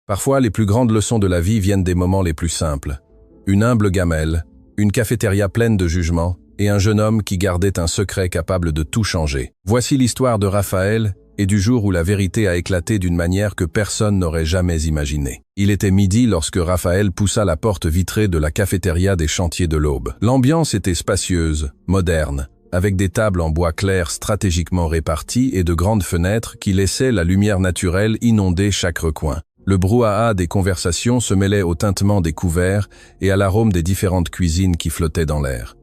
Parfois, les plus grandes leçons de la vie viennent des moments les plus simples. Une humble gamelle, une cafétéria pleine de jugements, et un jeune homme qui gardait un secret capable de tout changer. Voici l'histoire de Raphaël et du jour où la vérité a éclaté d'une manière que personne n'aurait jamais imaginée. Il était midi lorsque Raphaël poussa la porte vitrée de la cafétéria des Chantiers de l'Aube. L'ambiance était spacieuse, moderne, avec des tables en bois clair stratégiquement réparties et de grandes fenêtres qui laissaient la lumière naturelle inonder chaque recoin. Le brouhaha des conversations se mêlait au tintement des couverts et à l'arôme des différentes cuisines qui flottaient dans l'air.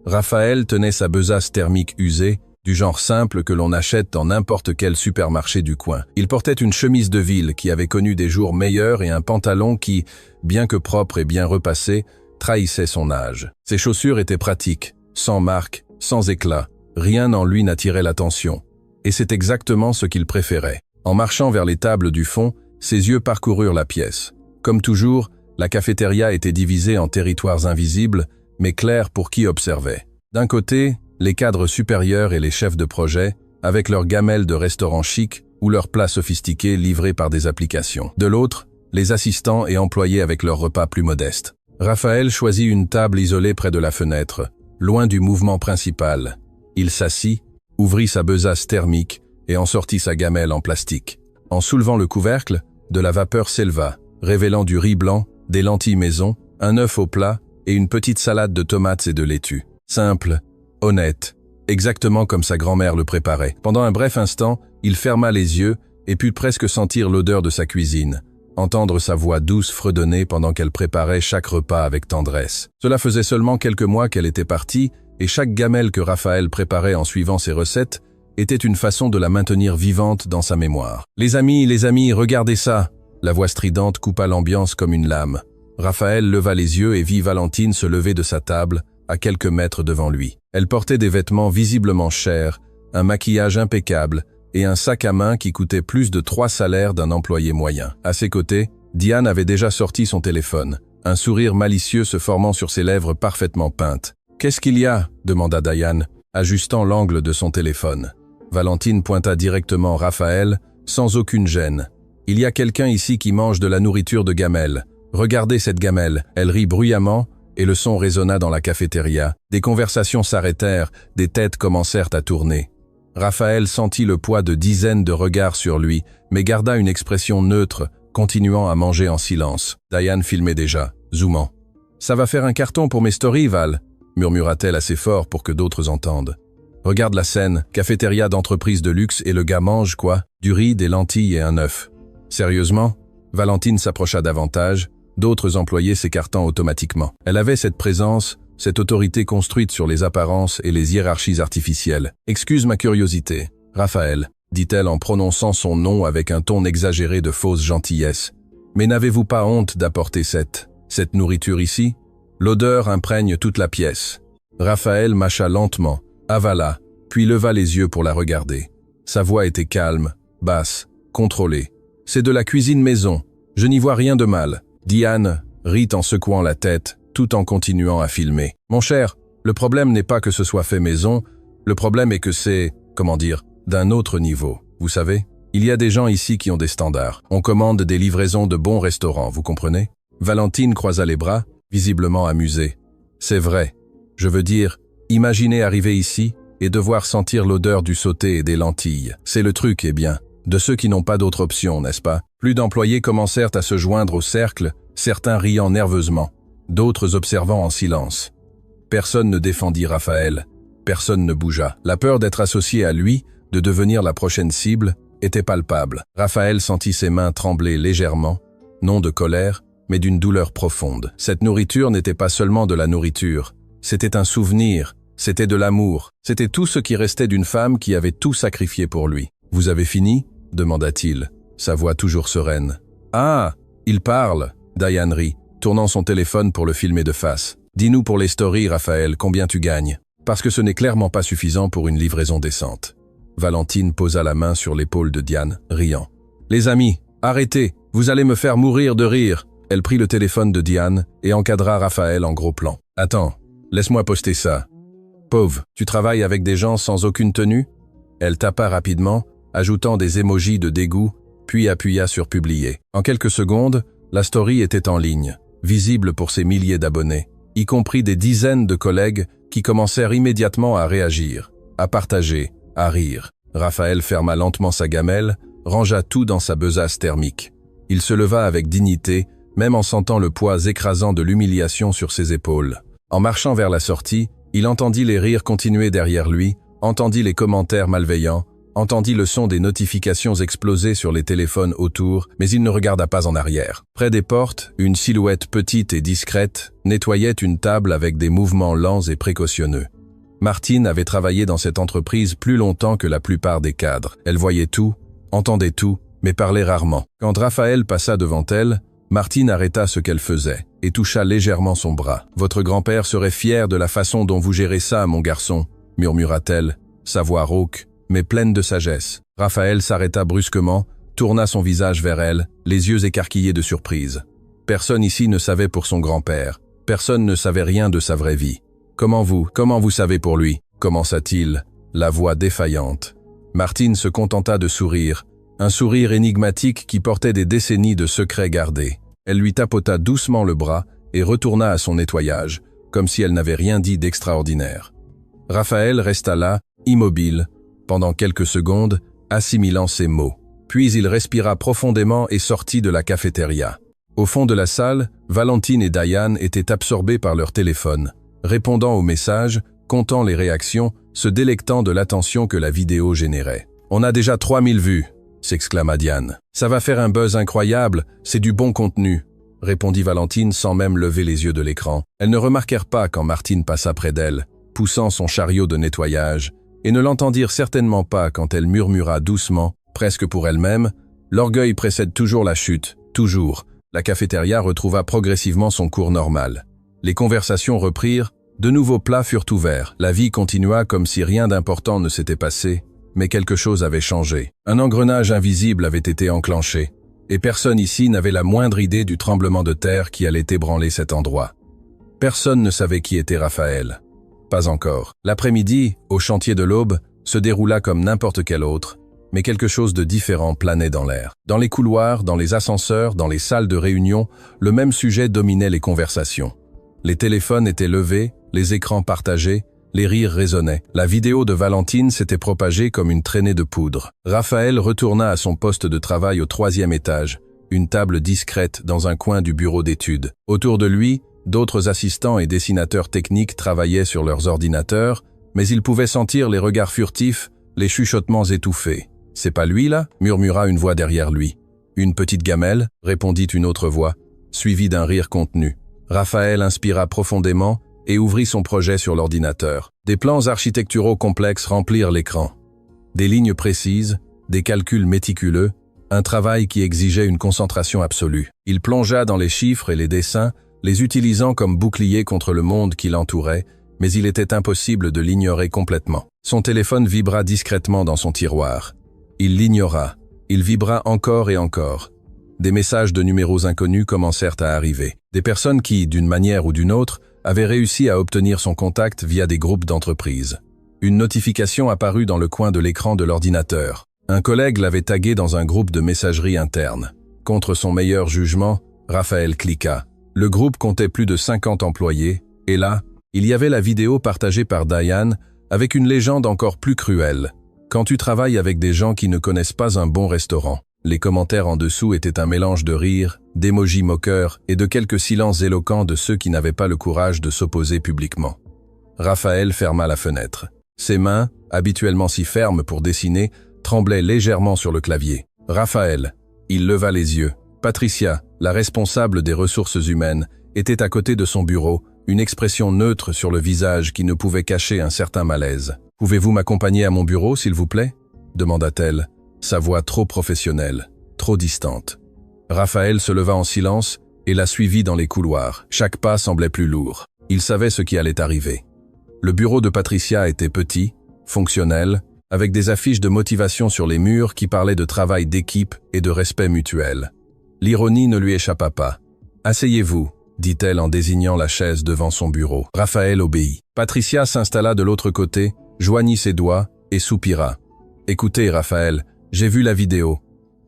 Raphaël tenait sa besace thermique usée, du genre simple que l'on achète dans n'importe quel supermarché du coin. Il portait une chemise de ville qui avait connu des jours meilleurs et un pantalon qui, bien que propre et bien repassé, trahissait son âge. Ses chaussures étaient pratiques, sans marque, sans éclat. Rien en lui n'attirait l'attention. Et c'est exactement ce qu'il préférait. En marchant vers les tables du fond, ses yeux parcoururent la pièce. Comme toujours, la cafétéria était divisée en territoires invisibles, mais clairs pour qui observait. D'un côté, les cadres supérieurs et les chefs de projet, avec leurs gamelles de restaurants chics ou leurs plats sophistiqués livrés par des applications. De l'autre, les assistants et employés avec leurs repas plus modestes. Raphaël choisit une table isolée près de la fenêtre, loin du mouvement principal. Il s'assit, ouvrit sa besace thermique et en sortit sa gamelle en plastique. En soulevant le couvercle, de la vapeur s'éleva, révélant du riz blanc, des lentilles maison, un œuf au plat et une petite salade de tomates et de laitue. Simple, honnête, exactement comme sa grand-mère le préparait. Pendant un bref instant, il ferma les yeux et put presque sentir l'odeur de sa cuisine, entendre sa voix douce fredonner pendant qu'elle préparait chaque repas avec tendresse. Cela faisait seulement quelques mois qu'elle était partie, et chaque gamelle que Raphaël préparait en suivant ses recettes était une façon de la maintenir vivante dans sa mémoire. Les amis, regardez ça !» La voix stridente coupa l'ambiance comme une lame. Raphaël leva les yeux et vit Valentine se lever de sa table, à quelques mètres devant lui. Elle portait des vêtements visiblement chers, un maquillage impeccable et un sac à main qui coûtait plus de 3 salaires d'un employé moyen. À ses côtés, Diane avait déjà sorti son téléphone, un sourire malicieux se formant sur ses lèvres parfaitement peintes. « Qu'est-ce qu'il y a ?» demanda Diane, ajustant l'angle de son téléphone. Valentine pointa directement Raphaël, sans aucune gêne. « Il y a quelqu'un ici qui mange de la nourriture de gamelle. Regardez cette gamelle. » Elle rit bruyamment, et le son résonna dans la cafétéria. Des conversations s'arrêtèrent, des têtes commencèrent à tourner. Raphaël sentit le poids de dizaines de regards sur lui, mais garda une expression neutre, continuant à manger en silence. Diane filmait déjà, zoomant. « Ça va faire un carton pour mes stories, Val », murmura-t-elle assez fort pour que d'autres entendent. « Regarde la scène, cafétéria d'entreprise de luxe et le gars mange quoi? Du riz, des lentilles et un œuf. » Sérieusement? Valentine s'approcha davantage, d'autres employés s'écartant automatiquement. Elle avait cette présence, cette autorité construite sur les apparences et les hiérarchies artificielles. « Excuse ma curiosité, Raphaël », dit-elle en prononçant son nom avec un ton exagéré de fausse gentillesse. « Mais n'avez-vous pas honte d'apporter cette nourriture ici? L'odeur imprègne toute la pièce. » Raphaël mâcha lentement, avala, puis leva les yeux pour la regarder. Sa voix était calme, basse, contrôlée. « C'est de la cuisine maison, je n'y vois rien de mal. » Diane rit en secouant la tête, tout en continuant à filmer. « Mon cher, le problème n'est pas que ce soit fait maison, le problème est que c'est, d'un autre niveau, vous savez? Il y a des gens ici qui ont des standards. On commande des livraisons de bons restaurants, vous comprenez? » Valentine croisa les bras, visiblement amusée. « C'est vrai. Je veux dire, imaginez arriver ici et devoir sentir l'odeur du sauté et des lentilles. C'est le truc, eh bien, de ceux qui n'ont pas d'autre option, n'est-ce pas? » Plus d'employés commencèrent à se joindre au cercle, certains riant nerveusement, d'autres observant en silence. Personne ne défendit Raphaël, personne ne bougea. La peur d'être associé à lui, de devenir la prochaine cible, était palpable. Raphaël sentit ses mains trembler légèrement, non de colère, mais d'une douleur profonde. Cette nourriture n'était pas seulement de la nourriture, c'était un souvenir, c'était de l'amour, c'était tout ce qui restait d'une femme qui avait tout sacrifié pour lui. « Vous avez fini ?» demanda-t-il, sa voix toujours sereine. « Ah, il parle !» Diane rit, tournant son téléphone pour le filmer de face. « Dis-nous pour les stories, Raphaël, combien tu gagnes? Parce que ce n'est clairement pas suffisant pour une livraison décente. » Valentine posa la main sur l'épaule de Diane, riant. « Les amis, arrêtez, vous allez me faire mourir de rire !» Elle prit le téléphone de Diane et encadra Raphaël en gros plan. « Attends, laisse-moi poster ça. Pauvre, tu travailles avec des gens sans aucune tenue ?» Elle tapa rapidement, ajoutant des émojis de dégoût, puis appuya sur Publier. En quelques secondes, la story était en ligne, visible pour ses milliers d'abonnés, y compris des dizaines de collègues qui commencèrent immédiatement à réagir, à partager, à rire. Raphaël ferma lentement sa gamelle, rangea tout dans sa besace thermique. Il se leva avec dignité, même en sentant le poids écrasant de l'humiliation sur ses épaules. En marchant vers la sortie, il entendit les rires continuer derrière lui, entendit les commentaires malveillants, entendit le son des notifications exploser sur les téléphones autour, mais il ne regarda pas en arrière. Près des portes, une silhouette petite et discrète nettoyait une table avec des mouvements lents et précautionneux. Martine avait travaillé dans cette entreprise plus longtemps que la plupart des cadres. Elle voyait tout, entendait tout, mais parlait rarement. Quand Raphaël passa devant elle, Martine arrêta ce qu'elle faisait et toucha légèrement son bras. « Votre grand-père serait fier de la façon dont vous gérez ça, mon garçon », murmura-t-elle, sa voix rauque, mais pleine de sagesse. Raphaël s'arrêta brusquement, tourna son visage vers elle, les yeux écarquillés de surprise. Personne ici ne savait pour son grand-père. Personne ne savait rien de sa vraie vie. Comment vous savez pour lui » commença-t-il, la voix défaillante. Martine se contenta de sourire, un sourire énigmatique qui portait des décennies de secrets gardés. Elle lui tapota doucement le bras et retourna à son nettoyage, comme si elle n'avait rien dit d'extraordinaire. Raphaël resta là, immobile, pendant quelques secondes, assimilant ces mots. Puis il respira profondément et sortit de la cafétéria. Au fond de la salle, Valentine et Diane étaient absorbées par leur téléphone, répondant aux messages, comptant les réactions, se délectant de l'attention que la vidéo générait. « On a déjà 3000 vues !» s'exclama Diane. « Ça va faire un buzz incroyable, c'est du bon contenu !» répondit Valentine sans même lever les yeux de l'écran. Elles ne remarquèrent pas quand Martine passa près d'elle, poussant son chariot de nettoyage, et ne l'entendirent certainement pas quand elle murmura doucement, presque pour elle-même, « L'orgueil précède toujours la chute, toujours !» La cafétéria retrouva progressivement son cours normal. Les conversations reprirent, de nouveaux plats furent ouverts. La vie continua comme si rien d'important ne s'était passé, mais quelque chose avait changé. Un engrenage invisible avait été enclenché, et personne ici n'avait la moindre idée du tremblement de terre qui allait ébranler cet endroit. Personne ne savait qui était Raphaël. Pas encore. L'après-midi, au chantier de l'Aube, se déroula comme n'importe quel autre, mais quelque chose de différent planait dans l'air. Dans les couloirs, dans les ascenseurs, dans les salles de réunion, le même sujet dominait les conversations. Les téléphones étaient levés, les écrans partagés, les rires résonnaient. La vidéo de Valentine s'était propagée comme une traînée de poudre. Raphaël retourna à son poste de travail au 3e étage, une table discrète dans un coin du bureau d'études. Autour de lui, d'autres assistants et dessinateurs techniques travaillaient sur leurs ordinateurs, mais il pouvait sentir les regards furtifs, les chuchotements étouffés. « C'est pas lui, là » murmura une voix derrière lui. « Une petite gamelle » répondit une autre voix, suivie d'un rire contenu. Raphaël inspira profondément et ouvrit son projet sur l'ordinateur. Des plans architecturaux complexes remplirent l'écran. Des lignes précises, des calculs méticuleux, un travail qui exigeait une concentration absolue. Il plongea dans les chiffres et les dessins, les utilisant comme bouclier contre le monde qui l'entourait, mais il était impossible de l'ignorer complètement. Son téléphone vibra discrètement dans son tiroir. Il l'ignora. Il vibra encore et encore. Des messages de numéros inconnus commencèrent à arriver. Des personnes qui, d'une manière ou d'une autre, avaient réussi à obtenir son contact via des groupes d'entreprises. Une notification apparut dans le coin de l'écran de l'ordinateur. Un collègue l'avait tagué dans un groupe de messagerie interne. Contre son meilleur jugement, Raphaël cliqua. Le groupe comptait plus de 50 employés, et là, il y avait la vidéo partagée par Diane avec une légende encore plus cruelle. Quand tu travailles avec des gens qui ne connaissent pas un bon restaurant. Les commentaires en dessous étaient un mélange de rires, d'émojis moqueurs et de quelques silences éloquents de ceux qui n'avaient pas le courage de s'opposer publiquement. Raphaël ferma la fenêtre. Ses mains, habituellement si fermes pour dessiner, tremblaient légèrement sur le clavier. « Raphaël !» Il leva les yeux. Patricia, la responsable des ressources humaines, était à côté de son bureau, une expression neutre sur le visage qui ne pouvait cacher un certain malaise. « Pouvez-vous m'accompagner à mon bureau, s'il vous plaît ?» demanda-t-elle. Sa voix trop professionnelle, trop distante. Raphaël se leva en silence et la suivit dans les couloirs. Chaque pas semblait plus lourd. Il savait ce qui allait arriver. Le bureau de Patricia était petit, fonctionnel, avec des affiches de motivation sur les murs qui parlaient de travail d'équipe et de respect mutuel. L'ironie ne lui échappa pas. « Asseyez-vous », dit-elle en désignant la chaise devant son bureau. Raphaël obéit. Patricia s'installa de l'autre côté, joignit ses doigts et soupira. « Écoutez, Raphaël, j'ai vu la vidéo.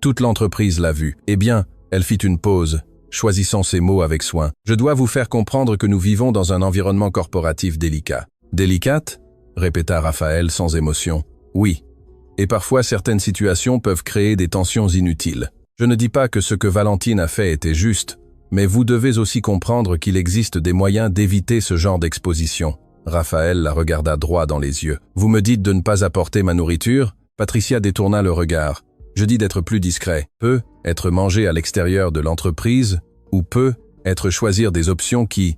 Toute l'entreprise l'a vu. Eh bien, elle fit une pause, choisissant ses mots avec soin. « Je dois vous faire comprendre que nous vivons dans un environnement corporatif délicat. »« Délicate » répéta Raphaël sans émotion. « Oui. Et parfois certaines situations peuvent créer des tensions inutiles. Je ne dis pas que ce que Valentine a fait était juste, mais vous devez aussi comprendre qu'il existe des moyens d'éviter ce genre d'exposition. » Raphaël la regarda droit dans les yeux. « Vous me dites de ne pas apporter ma nourriture ?» Patricia détourna le regard. « Je dis d'être plus discret. Peut être mangé à l'extérieur de l'entreprise, ou peut être choisir des options qui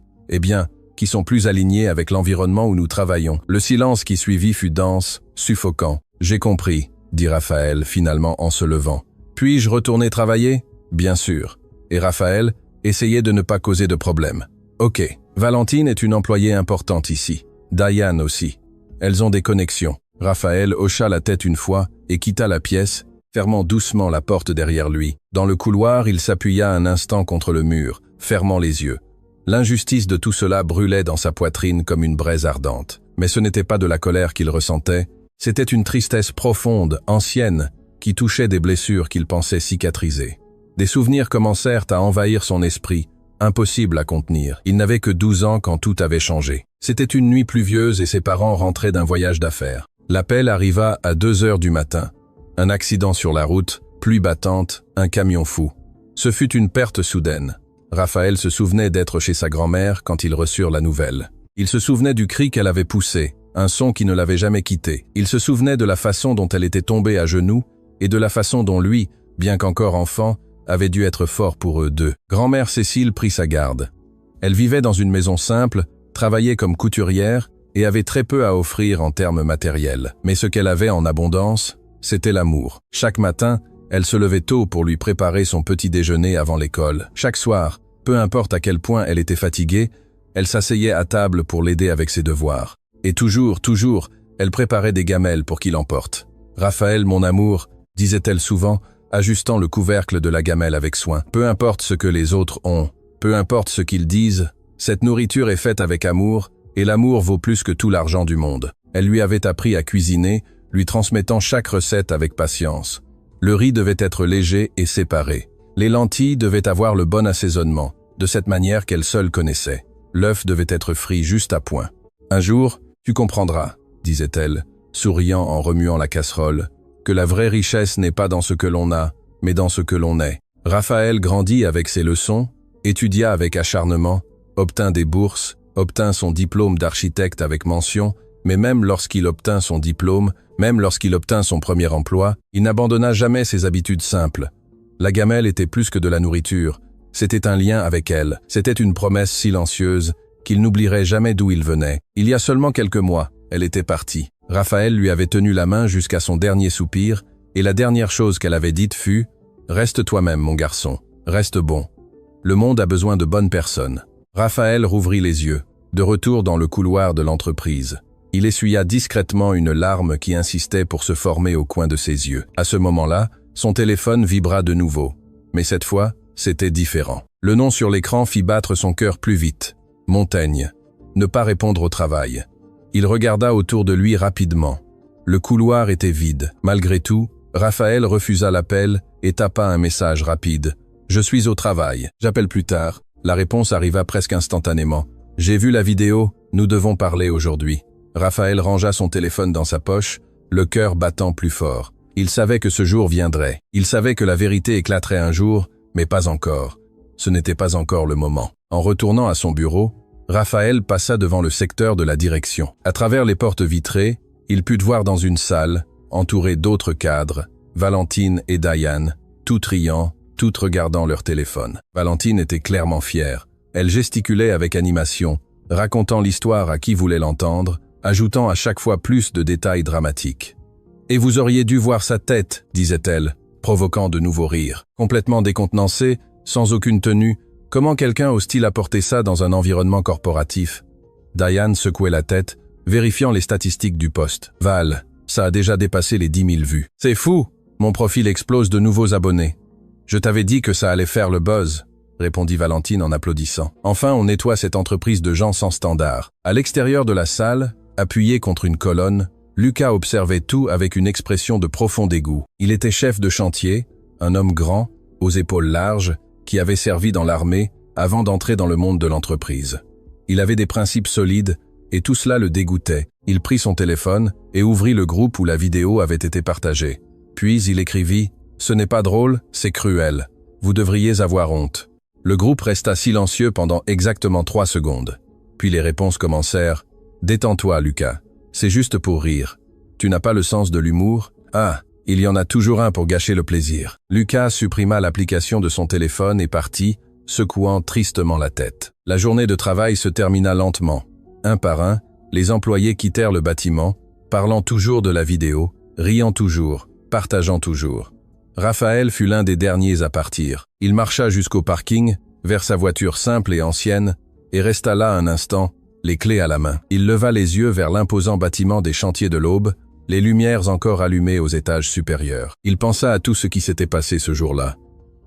sont plus alignées avec l'environnement où nous travaillons. » Le silence qui suivit fut dense, suffocant. « J'ai compris, » dit Raphaël finalement en se levant. « Puis-je retourner travailler ? » « Bien sûr. » Et Raphaël, essayez de ne pas causer de problème. « Ok. Valentine est une employée importante ici. Diane aussi. Elles ont des connexions. » Raphaël hocha la tête une fois et quitta la pièce, fermant doucement la porte derrière lui. Dans le couloir, il s'appuya un instant contre le mur, fermant les yeux. L'injustice de tout cela brûlait dans sa poitrine comme une braise ardente. Mais ce n'était pas de la colère qu'il ressentait, c'était une tristesse profonde, ancienne, qui touchait des blessures qu'il pensait cicatriser. Des souvenirs commencèrent à envahir son esprit, impossible à contenir. Il n'avait que 12 ans quand tout avait changé. C'était une nuit pluvieuse et ses parents rentraient d'un voyage d'affaires. L'appel arriva à 2 heures du matin. Un accident sur la route, pluie battante, un camion fou. Ce fut une perte soudaine. Raphaël se souvenait d'être chez sa grand-mère quand ils reçurent la nouvelle. Il se souvenait du cri qu'elle avait poussé, un son qui ne l'avait jamais quitté. Il se souvenait de la façon dont elle était tombée à genoux et de la façon dont lui, bien qu'encore enfant, avait dû être fort pour eux deux. Grand-mère Cécile prit sa garde. Elle vivait dans une maison simple, travaillait comme couturière et avait très peu à offrir en termes matériels. Mais ce qu'elle avait en abondance, c'était l'amour. Chaque matin, elle se levait tôt pour lui préparer son petit déjeuner avant l'école. Chaque soir, peu importe à quel point elle était fatiguée, elle s'asseyait à table pour l'aider avec ses devoirs. Et toujours, elle préparait des gamelles pour qu'il emporte. « Raphaël, mon amour », disait-elle souvent, ajustant le couvercle de la gamelle avec soin. « Peu importe ce que les autres ont, peu importe ce qu'ils disent, cette nourriture est faite avec amour, et l'amour vaut plus que tout l'argent du monde. » Elle lui avait appris à cuisiner, lui transmettant chaque recette avec patience. Le riz devait être léger et séparé. Les lentilles devaient avoir le bon assaisonnement, de cette manière qu'elle seule connaissait. L'œuf devait être frit juste à point. « Un jour, tu comprendras, » disait-elle, souriant en remuant la casserole, « que la vraie richesse n'est pas dans ce que l'on a, mais dans ce que l'on est. » Raphaël grandit avec ses leçons, étudia avec acharnement, obtint des bourses, obtint son diplôme d'architecte avec mention, mais même lorsqu'il obtint son diplôme, même lorsqu'il obtint son premier emploi, il n'abandonna jamais ses habitudes simples. La gamelle était plus que de la nourriture, c'était un lien avec elle, c'était une promesse silencieuse qu'il n'oublierait jamais d'où il venait. Il y a seulement quelques mois, elle était partie. Raphaël lui avait tenu la main jusqu'à son dernier soupir, et la dernière chose qu'elle avait dite fut « Reste toi-même, mon garçon, reste bon. Le monde a besoin de bonnes personnes. » Raphaël rouvrit les yeux, de retour dans le couloir de l'entreprise. Il essuya discrètement une larme qui insistait pour se former au coin de ses yeux. À ce moment-là, son téléphone vibra de nouveau. Mais cette fois, c'était différent. Le nom sur l'écran fit battre son cœur plus vite. Montaigne. Ne pas répondre au travail. Il regarda autour de lui rapidement. Le couloir était vide. Malgré tout, Raphaël refusa l'appel et tapa un message rapide. « Je suis au travail. J'appelle plus tard. » La réponse arriva presque instantanément. « J'ai vu la vidéo. Nous devons parler aujourd'hui. » Raphaël rangea son téléphone dans sa poche, le cœur battant plus fort. Il savait que ce jour viendrait. Il savait que la vérité éclaterait un jour, mais pas encore. Ce n'était pas encore le moment. En retournant à son bureau, Raphaël passa devant le secteur de la direction. À travers les portes vitrées, il put voir dans une salle, entourée d'autres cadres, Valentine et Diane, toutes riant, toutes regardant leur téléphone. Valentine était clairement fière. Elle gesticulait avec animation, racontant l'histoire à qui voulait l'entendre, ajoutant à chaque fois plus de détails dramatiques. « Et vous auriez dû voir sa tête, » disait-elle, provoquant de nouveaux rires. Complètement décontenancée, sans aucune tenue, comment quelqu'un ose-t-il apporter ça dans un environnement corporatif? Diane secouait la tête, vérifiant les statistiques du poste. « Val, ça a déjà dépassé les 10 000 vues. C'est fou, mon profil explose de nouveaux abonnés. Je t'avais dit que ça allait faire le buzz. » répondit Valentine en applaudissant. « Enfin, on nettoie cette entreprise de gens sans standard. » À l'extérieur de la salle, appuyé contre une colonne, Lucas observait tout avec une expression de profond dégoût. Il était chef de chantier, un homme grand, aux épaules larges, qui avait servi dans l'armée avant d'entrer dans le monde de l'entreprise. Il avait des principes solides, et tout cela le dégoûtait. Il prit son téléphone et ouvrit le groupe où la vidéo avait été partagée. Puis il écrivit « Ce n'est pas drôle, c'est cruel. Vous devriez avoir honte. » Le groupe resta silencieux pendant exactement 3 secondes. Puis les réponses commencèrent « Détends-toi, Lucas. C'est juste pour rire. Tu n'as pas le sens de l'humour? Ah, il y en a toujours un pour gâcher le plaisir. » Lucas supprima l'application de son téléphone et partit, secouant tristement la tête. La journée de travail se termina lentement. Un par un, les employés quittèrent le bâtiment, parlant toujours de la vidéo, riant toujours, partageant toujours. Raphaël fut l'un des derniers à partir. Il marcha jusqu'au parking, vers sa voiture simple et ancienne, et resta là un instant, les clés à la main. Il leva les yeux vers l'imposant bâtiment des chantiers de l'Aube, les lumières encore allumées aux étages supérieurs. Il pensa à tout ce qui s'était passé ce jour-là.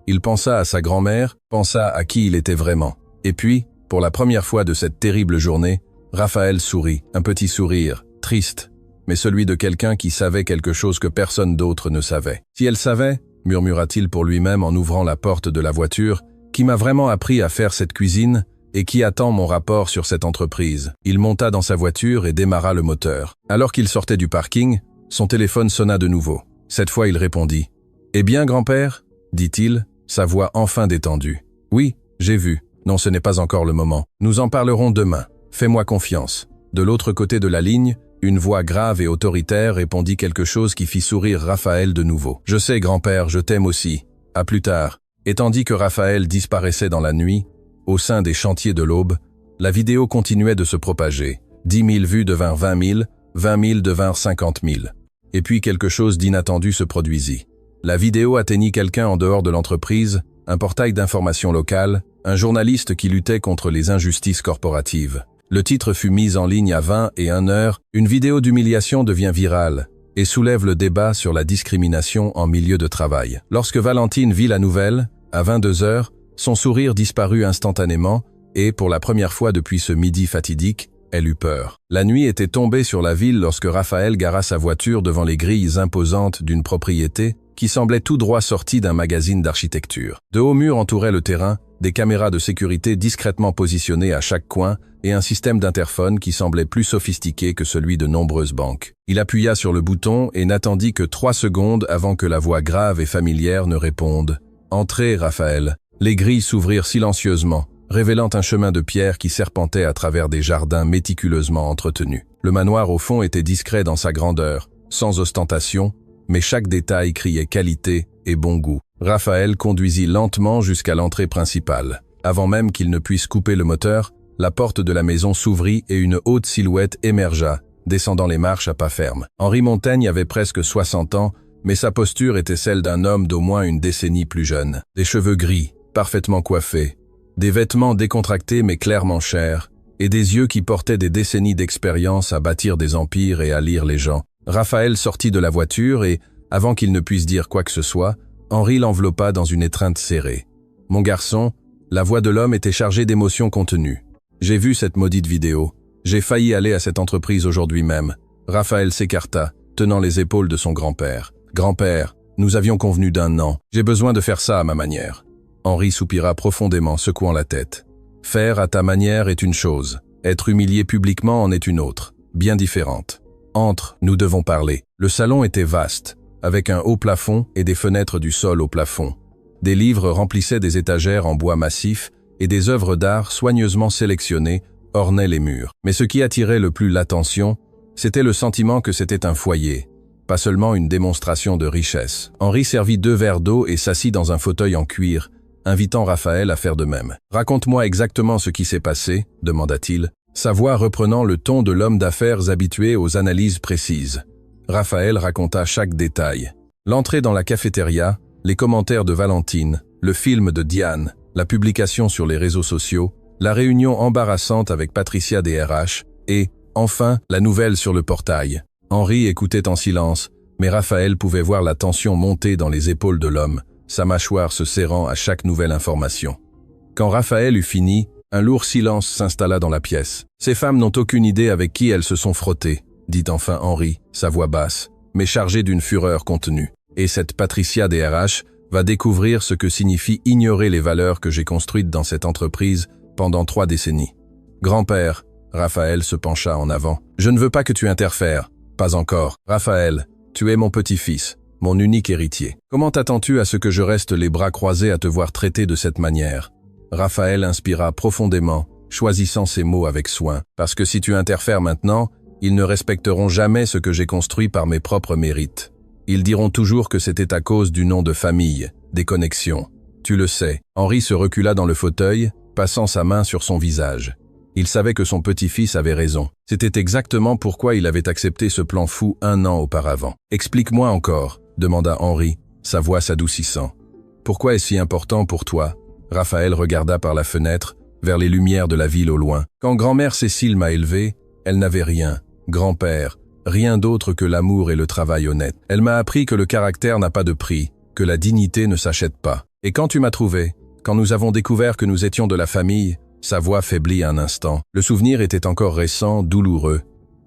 Il pensa à sa grand-mère, pensa à qui il était vraiment. Et puis, pour la première fois de cette terrible journée, Raphaël sourit, un petit sourire, triste, mais celui de quelqu'un qui savait quelque chose que personne d'autre ne savait. « Si elle savait, murmura-t-il pour lui-même en ouvrant la porte de la voiture, qui m'a vraiment appris à faire cette cuisine et qui attend mon rapport sur cette entreprise. » Il monta dans sa voiture et démarra le moteur. Alors qu'il sortait du parking, son téléphone sonna de nouveau. Cette fois, il répondit. « Eh bien, grand-père » dit-il, sa voix enfin détendue. « Oui, j'ai vu. Non, ce n'est pas encore le moment. Nous en parlerons demain. Fais-moi confiance. » De l'autre côté de la ligne, une voix grave et autoritaire répondit quelque chose qui fit sourire Raphaël de nouveau. « Je sais, grand-père, je t'aime aussi. À plus tard. » Et tandis que Raphaël disparaissait dans la nuit, au sein des chantiers de l'Aube, la vidéo continuait de se propager. 10 000 vues devinrent 20 000, 20 000 devinrent 50 000. Et puis quelque chose d'inattendu se produisit. La vidéo atteignit quelqu'un en dehors de l'entreprise, un portail d'information locale, un journaliste qui luttait contre les injustices corporatives. Le titre fut mis en ligne à 20 et 1 heure, une vidéo d'humiliation devient virale et soulève le débat sur la discrimination en milieu de travail. Lorsque Valentine vit la nouvelle, à 22 heures, son sourire disparut instantanément et, pour la première fois depuis ce midi fatidique, elle eut peur. La nuit était tombée sur la ville lorsque Raphaël gara sa voiture devant les grilles imposantes d'une propriété qui semblait tout droit sortie d'un magazine d'architecture. De hauts murs entouraient le terrain, des caméras de sécurité discrètement positionnées à chaque coin et un système d'interphone qui semblait plus sophistiqué que celui de nombreuses banques. Il appuya sur le bouton et n'attendit que 3 secondes avant que la voix grave et familière ne réponde. « Entrez, Raphaël !» Les grilles s'ouvrirent silencieusement, révélant un chemin de pierre qui serpentait à travers des jardins méticuleusement entretenus. Le manoir au fond était discret dans sa grandeur, sans ostentation, mais chaque détail criait qualité et bon goût. Raphaël conduisit lentement jusqu'à l'entrée principale. Avant même qu'il ne puisse couper le moteur, la porte de la maison s'ouvrit et une haute silhouette émergea, descendant les marches à pas fermes. Henri Montaigne avait presque 60 ans, mais sa posture était celle d'un homme d'au moins une décennie plus jeune. Des cheveux gris, parfaitement coiffés, des vêtements décontractés mais clairement chers, et des yeux qui portaient des décennies d'expérience à bâtir des empires et à lire les gens. Raphaël sortit de la voiture et, avant qu'il ne puisse dire quoi que ce soit, Henri l'enveloppa dans une étreinte serrée. « Mon garçon, la voix de l'homme était chargée d'émotions contenues. J'ai vu cette maudite vidéo. J'ai failli aller à cette entreprise aujourd'hui même. » Raphaël s'écarta, tenant les épaules de son grand-père. « Grand-père, nous avions convenu d'un an. J'ai besoin de faire ça à ma manière. » Henri soupira profondément, secouant la tête. « Faire à ta manière est une chose. Être humilié publiquement en est une autre, bien différente. Entre, nous devons parler. » Le salon était vaste, avec un haut plafond et des fenêtres du sol au plafond. Des livres remplissaient des étagères en bois massif et des œuvres d'art soigneusement sélectionnées ornaient les murs. Mais ce qui attirait le plus l'attention, c'était le sentiment que c'était un foyer, pas seulement une démonstration de richesse. Henri servit 2 verres d'eau et s'assit dans un fauteuil en cuir, invitant Raphaël à faire de même. « Raconte-moi exactement ce qui s'est passé » demanda-t-il, sa voix reprenant le ton de l'homme d'affaires habitué aux analyses précises. Raphaël raconta chaque détail. L'entrée dans la cafétéria, les commentaires de Valentine, le film de Diane, la publication sur les réseaux sociaux, la réunion embarrassante avec Patricia des RH et, enfin, la nouvelle sur le portail. Henri écoutait en silence, mais Raphaël pouvait voir la tension monter dans les épaules de l'homme, sa mâchoire se serrant à chaque nouvelle information. Quand Raphaël eut fini, un lourd silence s'installa dans la pièce. « Ces femmes n'ont aucune idée avec qui elles se sont frottées, » dit enfin Henri, sa voix basse, mais chargée d'une fureur contenue. « Et cette Patricia des RH va découvrir ce que signifie ignorer les valeurs que j'ai construites dans cette entreprise pendant 3 décennies. Grand-père, Raphaël se pencha en avant. Je ne veux pas que tu interfères. Pas encore. Raphaël, tu es mon petit-fils, mon unique héritier. Comment t'attends-tu à ce que je reste les bras croisés à te voir traiter de cette manière? Raphaël inspira profondément, choisissant ses mots avec soin. Parce que si tu interfères maintenant, ils ne respecteront jamais ce que j'ai construit par mes propres mérites. Ils diront toujours que c'était à cause du nom de famille, des connexions. Tu le sais. Henri se recula dans le fauteuil, passant sa main sur son visage. Il savait que son petit-fils avait raison. C'était exactement pourquoi il avait accepté ce plan fou 1 an auparavant. « Explique-moi encore », demanda Henri, sa voix s'adoucissant. « Pourquoi est-ce si important pour toi ?» Raphaël regarda par la fenêtre, vers les lumières de la ville au loin. « Quand grand-mère Cécile m'a élevé, elle n'avait rien. Grand-père, rien d'autre que l'amour et le travail honnête. Elle m'a appris que le caractère n'a pas de prix, que la dignité ne s'achète pas. Et quand tu m'as trouvé, quand nous avons découvert que nous étions de la famille, sa voix faiblit un instant. Le souvenir était encore récent, douloureux.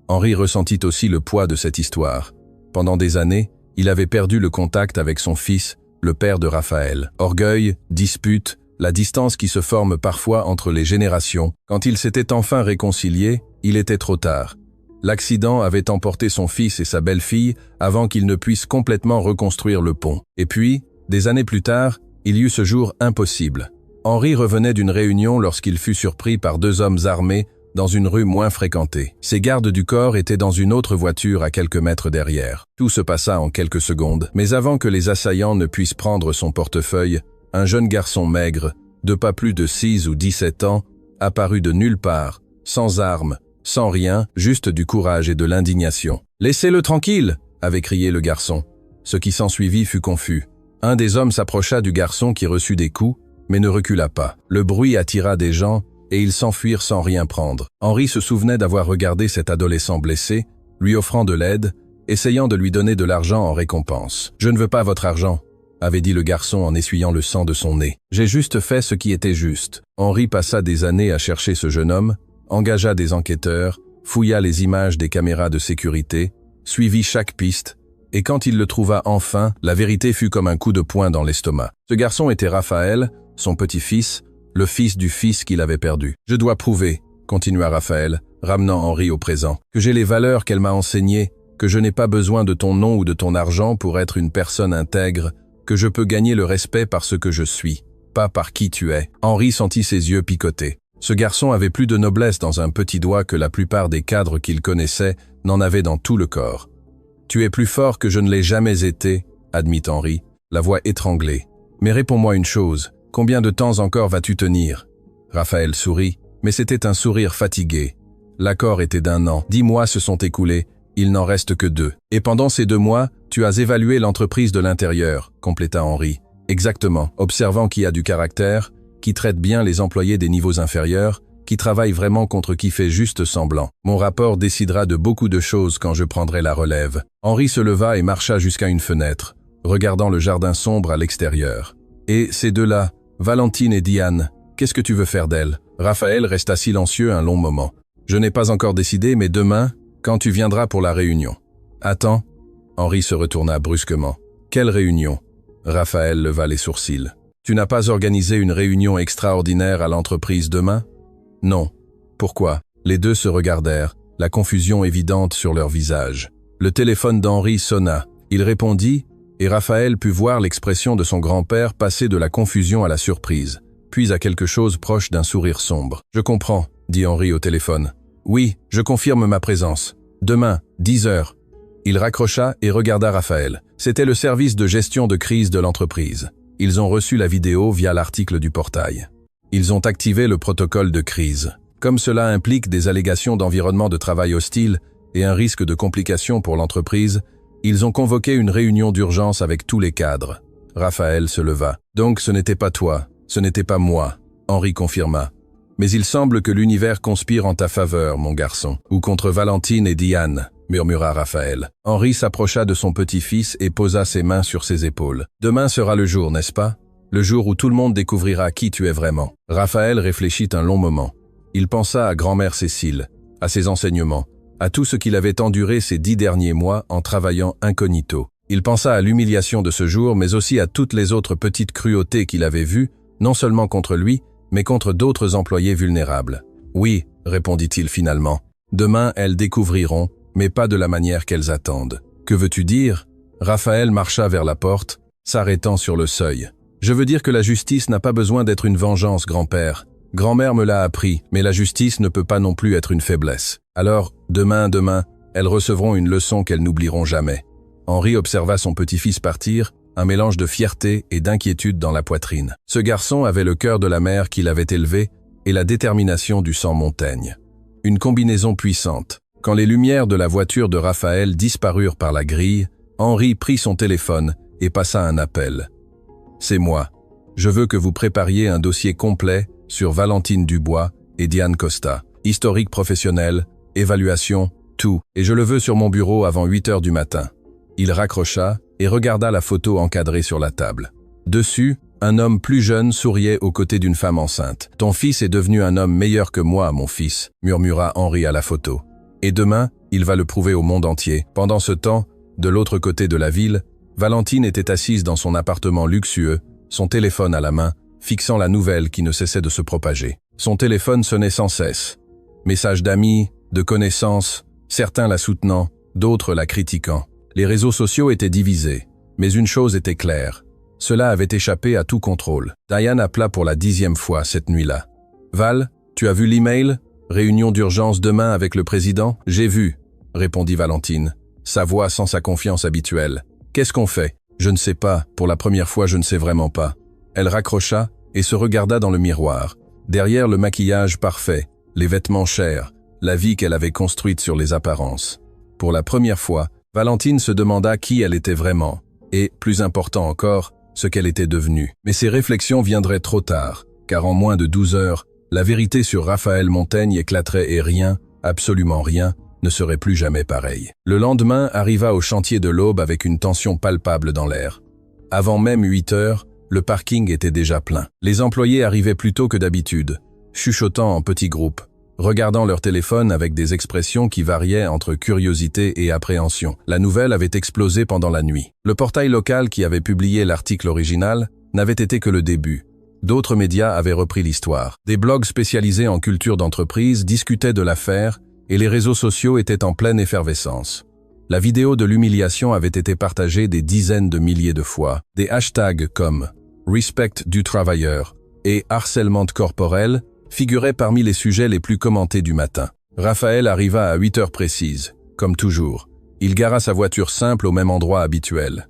Henri ressentit aussi le poids de cette histoire. Pendant des années, il avait perdu le contact avec son fils, le père de Raphaël. Orgueil, dispute, la distance qui se forme parfois entre les générations. Quand ils s'étaient enfin réconciliés, il était trop tard. L'accident avait emporté son fils et sa belle-fille avant qu'ils ne puissent complètement reconstruire le pont. Et puis, des années plus tard, il y eut ce jour impossible. Henri revenait d'une réunion lorsqu'il fut surpris par 2 hommes armés dans une rue moins fréquentée. Ses gardes du corps étaient dans une autre voiture à quelques mètres derrière. Tout se passa en quelques secondes, mais avant que les assaillants ne puissent prendre son portefeuille, un jeune garçon maigre, de pas plus de 6 ou 17 ans, apparut de nulle part, sans armes, sans rien, juste du courage et de l'indignation. « Laissez-le tranquille !» avait crié le garçon. Ce qui s'ensuivit fut confus. Un des hommes s'approcha du garçon qui reçut des coups, mais ne recula pas. Le bruit attira des gens, et ils s'enfuirent sans rien prendre. Henri se souvenait d'avoir regardé cet adolescent blessé, lui offrant de l'aide, essayant de lui donner de l'argent en récompense. « Je ne veux pas votre argent », avait dit le garçon en essuyant le sang de son nez. « J'ai juste fait ce qui était juste. » Henri passa des années à chercher ce jeune homme, engagea des enquêteurs, fouilla les images des caméras de sécurité, suivit chaque piste, et quand il le trouva enfin, la vérité fut comme un coup de poing dans l'estomac. Ce garçon était Raphaël, son petit-fils, le fils du fils qu'il avait perdu. « Je dois prouver, » continua Raphaël, ramenant Henri au présent, « que j'ai les valeurs qu'elle m'a enseignées, que je n'ai pas besoin de ton nom ou de ton argent pour être une personne intègre, que je peux gagner le respect par ce que je suis, pas par qui tu es. » Henri sentit ses yeux picoter. Ce garçon avait plus de noblesse dans un petit doigt que la plupart des cadres qu'il connaissait n'en avaient dans tout le corps. « Tu es plus fort que je ne l'ai jamais été, » admit Henri, la voix étranglée. « Mais réponds-moi une chose. Combien de temps encore vas-tu tenir ?» Raphaël sourit, mais c'était un sourire fatigué. L'accord était d'1 an. 10 mois se sont écoulés, il n'en reste que 2. Et pendant ces 2 mois, tu as évalué l'entreprise de l'intérieur, compléta Henri. Exactement, observant qui a du caractère, qui traite bien les employés des niveaux inférieurs, qui travaille vraiment contre qui fait juste semblant. Mon rapport décidera de beaucoup de choses quand je prendrai la relève. Henri se leva et marcha jusqu'à une fenêtre, regardant le jardin sombre à l'extérieur. Et ces 2-là, Valentine et Diane, qu'est-ce que tu veux faire d'elles? Raphaël resta silencieux un long moment. Je n'ai pas encore décidé, mais demain, quand tu viendras pour la réunion. Attends. Henri se retourna brusquement. Quelle réunion? Raphaël leva les sourcils. Tu n'as pas organisé une réunion extraordinaire à l'entreprise demain? Non. Pourquoi? Les 2 se regardèrent, la confusion évidente sur leurs visages. Le téléphone d'Henri sonna. Il répondit, et Raphaël put voir l'expression de son grand-père passer de la confusion à la surprise, puis à quelque chose proche d'un sourire sombre. « Je comprends », dit Henri au téléphone. « Oui, je confirme ma présence. Demain, 10 heures. » Il raccrocha et regarda Raphaël. C'était le service de gestion de crise de l'entreprise. Ils ont reçu la vidéo via l'article du portail. Ils ont activé le protocole de crise. Comme cela implique des allégations d'environnement de travail hostile et un risque de complications pour l'entreprise, ils ont convoqué une réunion d'urgence avec tous les cadres. Raphaël se leva. « Donc ce n'était pas toi, ce n'était pas moi », Henri confirma. « Mais il semble que l'univers conspire en ta faveur, mon garçon. Ou contre Valentine et Diane », murmura Raphaël. Henri s'approcha de son petit-fils et posa ses mains sur ses épaules. « Demain sera le jour, n'est-ce pas? Le jour où tout le monde découvrira qui tu es vraiment. » Raphaël réfléchit un long moment. Il pensa à grand-mère Cécile, à ses enseignements, à tout ce qu'il avait enduré ces 10 derniers mois en travaillant incognito. Il pensa à l'humiliation de ce jour, mais aussi à toutes les autres petites cruautés qu'il avait vues, non seulement contre lui, mais contre d'autres employés vulnérables. « Oui, répondit-il finalement. Demain, elles découvriront, mais pas de la manière qu'elles attendent. Que veux-tu dire » Raphaël marcha vers la porte, s'arrêtant sur le seuil. « Je veux dire que la justice n'a pas besoin d'être une vengeance, grand-père. Grand-mère me l'a appris, mais la justice ne peut pas non plus être une faiblesse. Alors, demain, elles recevront une leçon qu'elles n'oublieront jamais. » Henri observa son petit-fils partir, un mélange de fierté et d'inquiétude dans la poitrine. Ce garçon avait le cœur de la mère qui l'avait élevé et la détermination du sang Montaigne. Une combinaison puissante. Quand les lumières de la voiture de Raphaël disparurent par la grille, Henri prit son téléphone et passa un appel. « C'est moi. Je veux que vous prépariez un dossier complet sur Valentine Dubois et Diane Costa. Historique professionnel, évaluation, tout. Et je le veux sur mon bureau avant 8 heures du matin. » Il raccrocha et regarda la photo encadrée sur la table. Dessus, un homme plus jeune souriait aux côtés d'une femme enceinte. « Ton fils est devenu un homme meilleur que moi, mon fils », murmura Henri à la photo. « Et demain, il va le prouver au monde entier. » Pendant ce temps, de l'autre côté de la ville, Valentine était assise dans son appartement luxueux, son téléphone à la main, fixant la nouvelle qui ne cessait de se propager. Son téléphone sonnait sans cesse. Messages d'amis, de connaissances, certains la soutenant, d'autres la critiquant. Les réseaux sociaux étaient divisés, mais une chose était claire. Cela avait échappé à tout contrôle. Diane appela pour la 10e fois cette nuit-là. « Val, tu as vu l'email ? Réunion d'urgence demain avec le président ? » « J'ai vu, » répondit Valentine, sa voix sans sa confiance habituelle. « Qu'est-ce qu'on fait ? » « Je ne sais pas, pour la première fois je ne sais vraiment pas. » Elle raccrocha et se regarda dans le miroir. Derrière le maquillage parfait, les vêtements chers, la vie qu'elle avait construite sur les apparences. Pour la première fois, Valentine se demanda qui elle était vraiment, et, plus important encore, ce qu'elle était devenue. Mais ces réflexions viendraient trop tard, car en moins de 12 heures, la vérité sur Raphaël Montaigne éclaterait et rien, absolument rien, ne serait plus jamais pareil. Le lendemain arriva au chantier de l'Aube avec une tension palpable dans l'air. Avant même 8 heures, le parking était déjà plein. Les employés arrivaient plus tôt que d'habitude, chuchotant en petits groupes, regardant leur téléphone avec des expressions qui variaient entre curiosité et appréhension. La nouvelle avait explosé pendant la nuit. Le portail local qui avait publié l'article original n'avait été que le début. D'autres médias avaient repris l'histoire. Des blogs spécialisés en culture d'entreprise discutaient de l'affaire et les réseaux sociaux étaient en pleine effervescence. La vidéo de l'humiliation avait été partagée des dizaines de milliers de fois. Des hashtags comme « Respect du travailleur » et « Harcèlement corporel » figuraient parmi les sujets les plus commentés du matin. Raphaël arriva à 8 heures précises, comme toujours. Il gara sa voiture simple au même endroit habituel.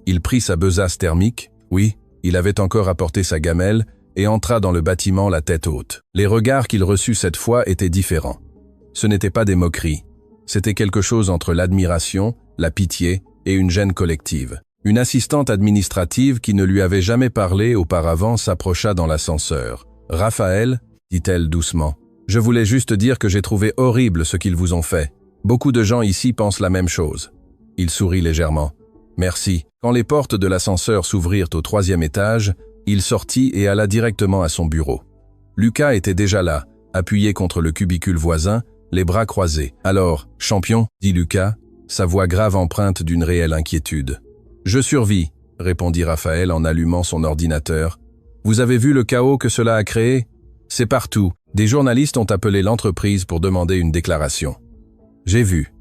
Il prit sa besace thermique, oui, il avait encore apporté sa gamelle, et entra dans le bâtiment la tête haute. Les regards qu'il reçut cette fois étaient différents. Ce n'étaient pas des moqueries. C'était quelque chose entre l'admiration, la pitié et une gêne collective. Une assistante administrative qui ne lui avait jamais parlé auparavant s'approcha dans l'ascenseur. « Raphaël » dit-elle doucement. « Je voulais juste dire que j'ai trouvé horrible ce qu'ils vous ont fait. Beaucoup de gens ici pensent la même chose. » Il sourit légèrement. « Merci. » Quand les portes de l'ascenseur s'ouvrirent au 3e étage, il sortit et alla directement à son bureau. Lucas était déjà là, appuyé contre le cubicule voisin, les bras croisés. « Alors, champion ?» dit Lucas, sa voix grave empreinte d'une réelle inquiétude. « Je survis », répondit Raphaël en allumant son ordinateur. « Vous avez vu le chaos que cela a créé ? C'est partout. Des journalistes ont appelé l'entreprise pour demander une déclaration. »« J'ai vu. »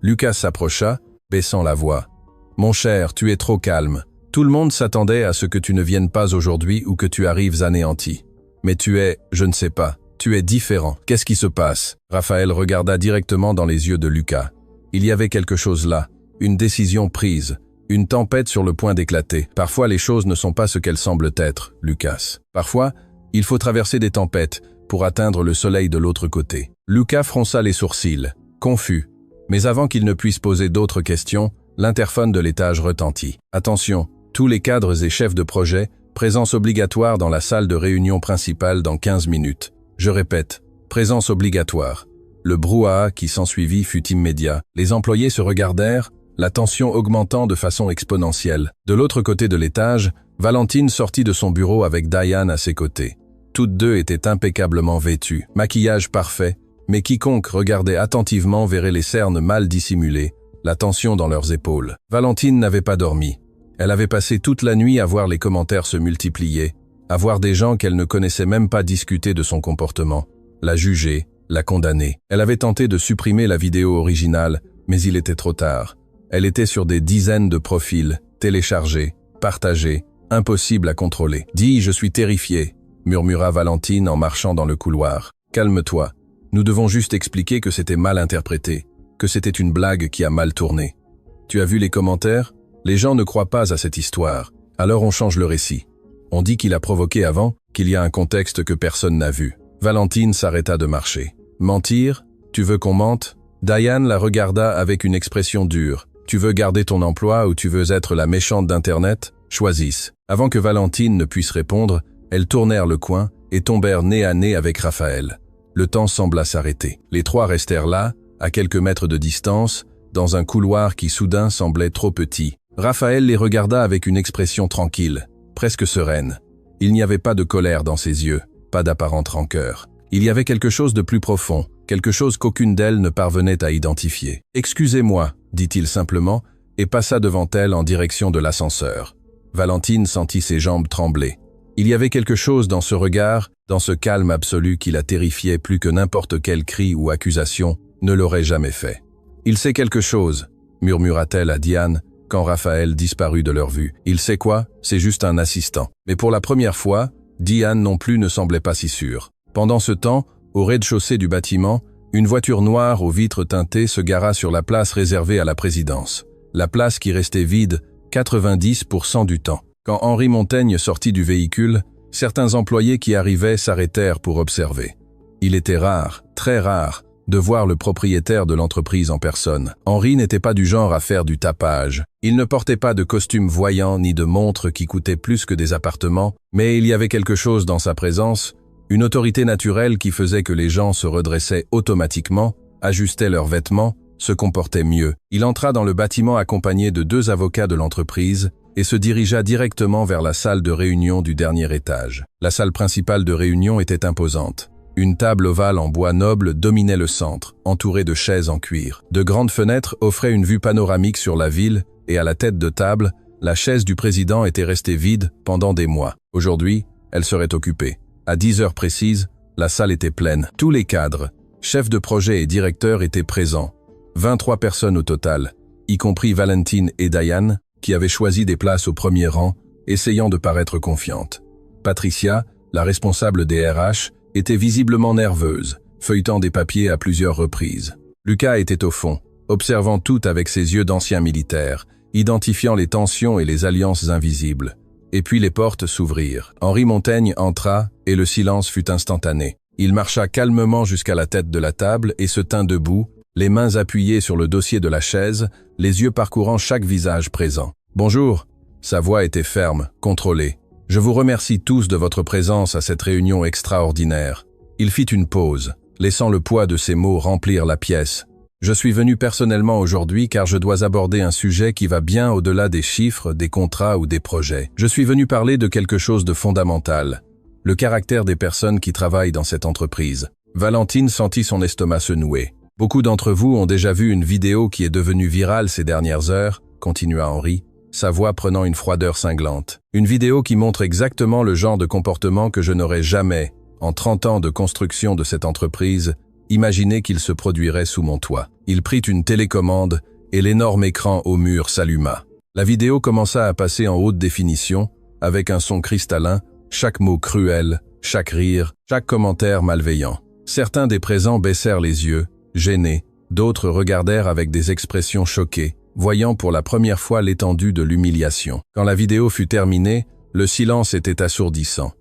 Lucas s'approcha, baissant la voix. « Mon cher, tu es trop calme. Tout le monde s'attendait à ce que tu ne viennes pas aujourd'hui ou que tu arrives anéanti. Mais tu es, je ne sais pas. Tu es différent. Qu'est-ce qui se passe ?» Raphaël regarda directement dans les yeux de Lucas. Il y avait quelque chose là, une décision prise, une tempête sur le point d'éclater. Parfois, les choses ne sont pas ce qu'elles semblent être, Lucas. Parfois, il faut traverser des tempêtes pour atteindre le soleil de l'autre côté. Lucas fronça les sourcils, confus. Mais avant qu'il ne puisse poser d'autres questions, l'interphone de l'étage retentit. « Attention, tous les cadres et chefs de projet, présence obligatoire dans la salle de réunion principale dans 15 minutes. Je répète, présence obligatoire. » Le brouhaha qui s'ensuivit fut immédiat. Les employés se regardèrent, la tension augmentant de façon exponentielle. De l'autre côté de l'étage, Valentine sortit de son bureau avec Diane à ses côtés. Toutes deux étaient impeccablement vêtues, maquillage parfait, mais quiconque regardait attentivement verrait les cernes mal dissimulées, la tension dans leurs épaules. Valentine n'avait pas dormi. Elle avait passé toute la nuit à voir les commentaires se multiplier, à voir des gens qu'elle ne connaissait même pas discuter de son comportement, la juger, la condamner. Elle avait tenté de supprimer la vidéo originale, mais il était trop tard. Elle était sur des dizaines de profils, téléchargés, partagés, impossible à contrôler. « Dis, je suis terrifiée », murmura Valentine en marchant dans le couloir. « Calme-toi. Nous devons juste expliquer que c'était mal interprété, que c'était une blague qui a mal tourné. Tu as vu les commentaires? Les gens ne croient pas à cette histoire. Alors on change le récit. On dit qu'il a provoqué avant, qu'il y a un contexte que personne n'a vu. » Valentine s'arrêta de marcher. « Mentir? Tu veux qu'on mente ?» Diane la regarda avec une expression dure. « Tu veux garder ton emploi ou tu veux être la méchante d'Internet? Choisisse. » Avant que Valentine ne puisse répondre, elles tournèrent le coin et tombèrent nez à nez avec Raphaël. Le temps sembla s'arrêter. Les trois restèrent là, à quelques mètres de distance, dans un couloir qui soudain semblait trop petit. Raphaël les regarda avec une expression tranquille, presque sereine. Il n'y avait pas de colère dans ses yeux, pas d'apparente rancœur. Il y avait quelque chose de plus profond, quelque chose qu'aucune d'elles ne parvenait à identifier. « Excusez-moi », dit-il simplement, et passa devant elle en direction de l'ascenseur. Valentine sentit ses jambes trembler. Il y avait quelque chose dans ce regard, dans ce calme absolu qui la terrifiait plus que n'importe quel cri ou accusation ne l'aurait jamais fait. « Il sait quelque chose », murmura-t-elle à Diane, quand Raphaël disparut de leur vue. « Il sait quoi? C'est juste un assistant. » Mais pour la première fois, Diane non plus ne semblait pas si sûre. Pendant ce temps, au rez-de-chaussée du bâtiment, une voiture noire aux vitres teintées se gara sur la place réservée à la présidence. La place qui restait vide 90% du temps. Quand Henri Montaigne sortit du véhicule, certains employés qui arrivaient s'arrêtèrent pour observer. Il était rare, très rare, de voir le propriétaire de l'entreprise en personne. Henri n'était pas du genre à faire du tapage. Il ne portait pas de costume voyant ni de montre qui coûtait plus que des appartements, mais il y avait quelque chose dans sa présence, une autorité naturelle qui faisait que les gens se redressaient automatiquement, ajustaient leurs vêtements, se comportaient mieux. Il entra dans le bâtiment accompagné de 2 avocats de l'entreprise et se dirigea directement vers la salle de réunion du dernier étage. La salle principale de réunion était imposante. Une table ovale en bois noble dominait le centre, entourée de chaises en cuir. De grandes fenêtres offraient une vue panoramique sur la ville et à la tête de table, la chaise du président était restée vide pendant des mois. Aujourd'hui, elle serait occupée. À 10 heures précises, la salle était pleine. Tous les cadres, chefs de projet et directeurs étaient présents. 23 personnes au total, y compris Valentine et Diane, qui avaient choisi des places au premier rang, essayant de paraître confiantes. Patricia, la responsable des RH, était visiblement nerveuse, feuilletant des papiers à plusieurs reprises. Lucas était au fond, observant tout avec ses yeux d'ancien militaire, identifiant les tensions et les alliances invisibles. Et puis les portes s'ouvrirent. Henri Montaigne entra et le silence fut instantané. Il marcha calmement jusqu'à la tête de la table et se tint debout, les mains appuyées sur le dossier de la chaise, les yeux parcourant chaque visage présent. « Bonjour !» Sa voix était ferme, contrôlée. « Je vous remercie tous de votre présence à cette réunion extraordinaire. » Il fit une pause, laissant le poids de ses mots remplir la pièce. « Je suis venu personnellement aujourd'hui car je dois aborder un sujet qui va bien au-delà des chiffres, des contrats ou des projets. Je suis venu parler de quelque chose de fondamental, le caractère des personnes qui travaillent dans cette entreprise. » Valentine sentit son estomac se nouer. « Beaucoup d'entre vous ont déjà vu une vidéo qui est devenue virale ces dernières heures, » continua Henri, sa voix prenant une froideur cinglante. « Une vidéo qui montre exactement le genre de comportement que je n'aurais jamais, en 30 ans de construction de cette entreprise, imaginé qu'il se produirait sous mon toit. » Il prit une télécommande et l'énorme écran au mur s'alluma. La vidéo commença à passer en haute définition, avec un son cristallin, chaque mot cruel, chaque rire, chaque commentaire malveillant. Certains des présents baissèrent les yeux, gênés, d'autres regardèrent avec des expressions choquées, voyant pour la première fois l'étendue de l'humiliation. Quand la vidéo fut terminée, le silence était assourdissant.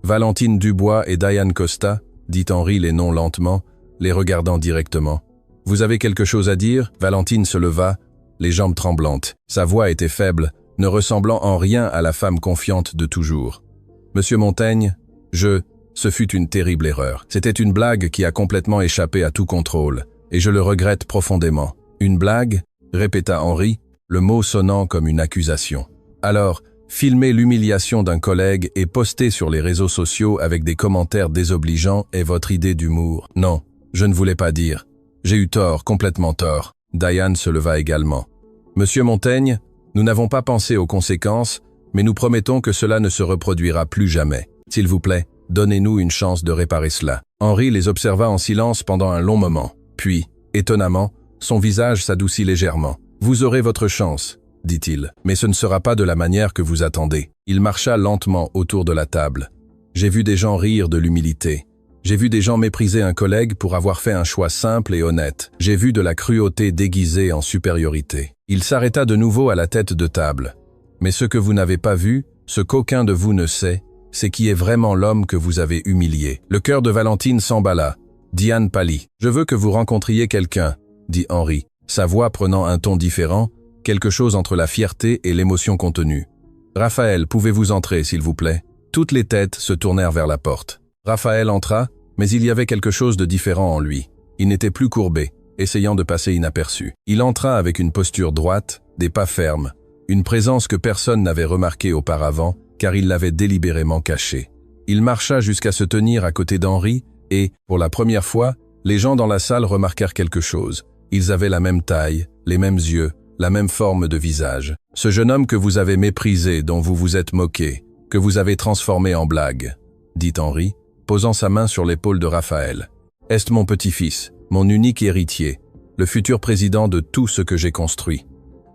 Valentine Dubois et Diane Costa, dit Henri les noms lentement, les regardant directement. « Vous avez quelque chose à dire ?» Valentine se leva, les jambes tremblantes. Sa voix était faible, ne ressemblant en rien à la femme confiante de toujours. « Monsieur Montaigne, ce fut une terrible erreur. C'était une blague qui a complètement échappé à tout contrôle, et je le regrette profondément. »« Une blague ?» répéta Henri, le mot sonnant comme une accusation. « Alors, filmer l'humiliation d'un collègue et poster sur les réseaux sociaux avec des commentaires désobligeants est votre idée d'humour. Non, je ne voulais pas dire. J'ai eu tort, complètement tort. Diane se leva également. « Monsieur Montaigne, nous n'avons pas pensé aux conséquences, mais nous promettons que cela ne se reproduira plus jamais. S'il vous plaît, donnez-nous une chance de réparer cela. » Henri les observa en silence pendant un long moment. Puis, étonnamment, son visage s'adoucit légèrement. « Vous aurez votre chance, dit-il, mais ce ne sera pas de la manière que vous attendez. » Il marcha lentement autour de la table. J'ai vu des gens rire de l'humilité. J'ai vu des gens mépriser un collègue pour avoir fait un choix simple et honnête. J'ai vu de la cruauté déguisée en supériorité. Il s'arrêta de nouveau à la tête de table. Mais ce que vous n'avez pas vu, ce qu'aucun de vous ne sait, c'est qui est vraiment l'homme que vous avez humilié. Le cœur de Valentine s'emballa. Diane pâlit. « Je veux que vous rencontriez quelqu'un, » dit Henri, sa voix prenant un ton différent, quelque chose entre la fierté et l'émotion contenue. « Raphaël, pouvez-vous entrer, s'il vous plaît ?» Toutes les têtes se tournèrent vers la porte. Raphaël entra, mais il y avait quelque chose de différent en lui. Il n'était plus courbé, essayant de passer inaperçu. Il entra avec une posture droite, des pas fermes, une présence que personne n'avait remarquée auparavant, car il l'avait délibérément cachée. Il marcha jusqu'à se tenir à côté d'Henri et, pour la première fois, les gens dans la salle remarquèrent quelque chose. Ils avaient la même taille, les mêmes yeux, la même forme de visage. Ce jeune homme que vous avez méprisé, dont vous vous êtes moqué, que vous avez transformé en blague, dit Henri, posant sa main sur l'épaule de Raphaël. Est mon petit-fils, mon unique héritier, le futur président de tout ce que j'ai construit.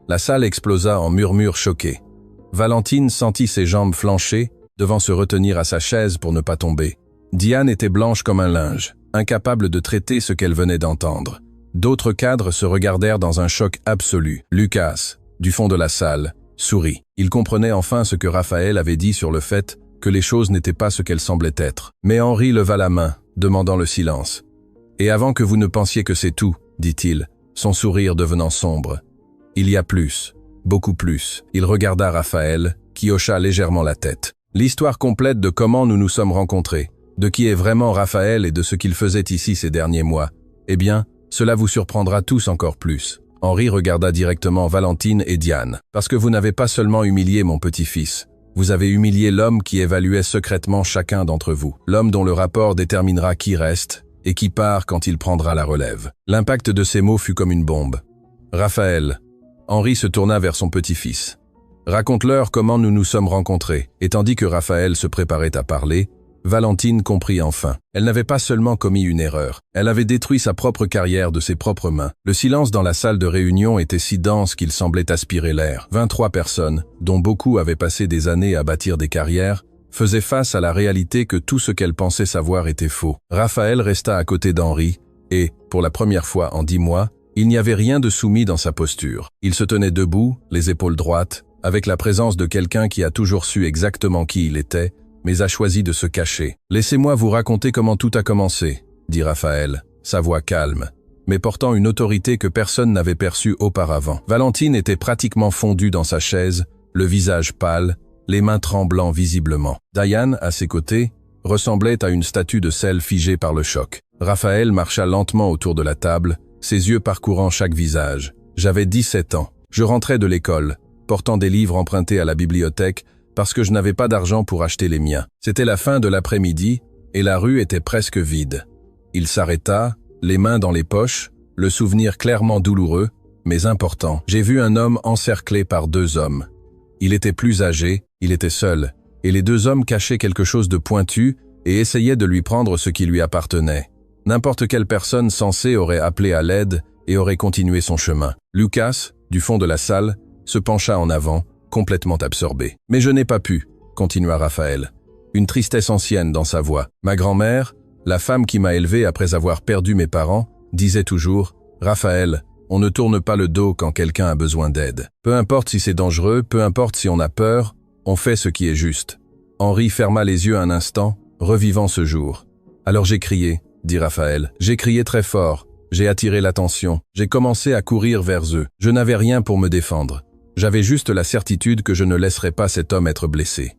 La salle explosa en murmures choqués. Valentine sentit ses jambes flancher, devant se retenir à sa chaise pour ne pas tomber. Diane était blanche comme un linge, incapable de traiter ce qu'elle venait d'entendre. D'autres cadres se regardèrent dans un choc absolu. Lucas, du fond de la salle, sourit. Il comprenait enfin ce que Raphaël avait dit sur le fait que les choses n'étaient pas ce qu'elles semblaient être. Mais Henri leva la main, demandant le silence. « Et avant que vous ne pensiez que c'est tout, » dit-il, son sourire devenant sombre. « Il y a plus, beaucoup plus. » Il regarda Raphaël, qui hocha légèrement la tête. L'histoire complète de comment nous nous sommes rencontrés, de qui est vraiment Raphaël et de ce qu'il faisait ici ces derniers mois, eh bien, cela vous surprendra tous encore plus. Henri regarda directement Valentine et Diane. « Parce que vous n'avez pas seulement humilié mon petit-fils. Vous avez humilié l'homme qui évaluait secrètement chacun d'entre vous, l'homme dont le rapport déterminera qui reste et qui part quand il prendra la relève. » L'impact de ces mots fut comme une bombe. « Raphaël. » Henri se tourna vers son petit-fils. « Raconte-leur comment nous nous sommes rencontrés. » Et tandis que Raphaël se préparait à parler, Valentine comprit enfin. Elle n'avait pas seulement commis une erreur, elle avait détruit sa propre carrière de ses propres mains. Le silence dans la salle de réunion était si dense qu'il semblait aspirer l'air. 23 personnes, dont beaucoup avaient passé des années à bâtir des carrières, faisaient face à la réalité que tout ce qu'elles pensaient savoir était faux. Raphaël resta à côté d'Henri, et, pour la première fois en 10 mois, il n'y avait rien de soumis dans sa posture. Il se tenait debout, les épaules droites, avec la présence de quelqu'un qui a toujours su exactement qui il était, mais a choisi de se cacher. « Laissez-moi vous raconter comment tout a commencé, » dit Raphaël, sa voix calme, mais portant une autorité que personne n'avait perçue auparavant. Valentine était pratiquement fondue dans sa chaise, le visage pâle, les mains tremblant visiblement. Diane, à ses côtés, ressemblait à une statue de sel figée par le choc. Raphaël marcha lentement autour de la table, ses yeux parcourant chaque visage. J'avais 17 ans. Je rentrais de l'école, portant des livres empruntés à la bibliothèque, parce que je n'avais pas d'argent pour acheter les miens. C'était la fin de l'après-midi, et la rue était presque vide. Il s'arrêta, les mains dans les poches, le souvenir clairement douloureux, mais important. J'ai vu un homme encerclé par 2 hommes. Il était plus âgé, il était seul, et les 2 hommes cachaient quelque chose de pointu et essayaient de lui prendre ce qui lui appartenait. N'importe quelle personne sensée aurait appelé à l'aide et aurait continué son chemin. Lucas, du fond de la salle, se pencha en avant, complètement absorbé. « Mais je n'ai pas pu, » continua Raphaël, une tristesse ancienne dans sa voix. « Ma grand-mère, la femme qui m'a élevé après avoir perdu mes parents, disait toujours « Raphaël, on ne tourne pas le dos quand quelqu'un a besoin d'aide. Peu importe si c'est dangereux, peu importe si on a peur, on fait ce qui est juste. » Henri ferma les yeux un instant, revivant ce jour. « Alors j'ai crié, » dit Raphaël. « J'ai crié très fort, j'ai attiré l'attention, j'ai commencé à courir vers eux. Je n'avais rien pour me défendre. J'avais juste la certitude que je ne laisserais pas cet homme être blessé.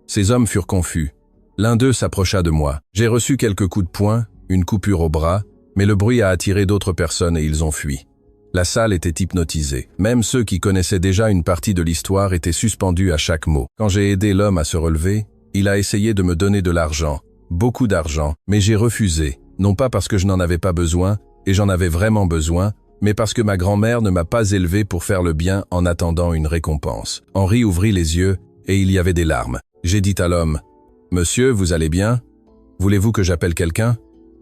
Ces hommes furent confus. L'un d'eux s'approcha de moi. J'ai reçu quelques coups de poing, une coupure au bras, mais le bruit a attiré d'autres personnes et ils ont fui. La salle était hypnotisée. Même ceux qui connaissaient déjà une partie de l'histoire étaient suspendus à chaque mot. Quand j'ai aidé l'homme à se relever, il a essayé de me donner de l'argent, beaucoup d'argent, mais j'ai refusé, non pas parce que je n'en avais pas besoin, et j'en avais vraiment besoin, mais parce que ma grand-mère ne m'a pas élevé pour faire le bien en attendant une récompense. Henri ouvrit les yeux et il y avait des larmes. J'ai dit à l'homme, « Monsieur, vous allez bien? Voulez-vous que j'appelle quelqu'un »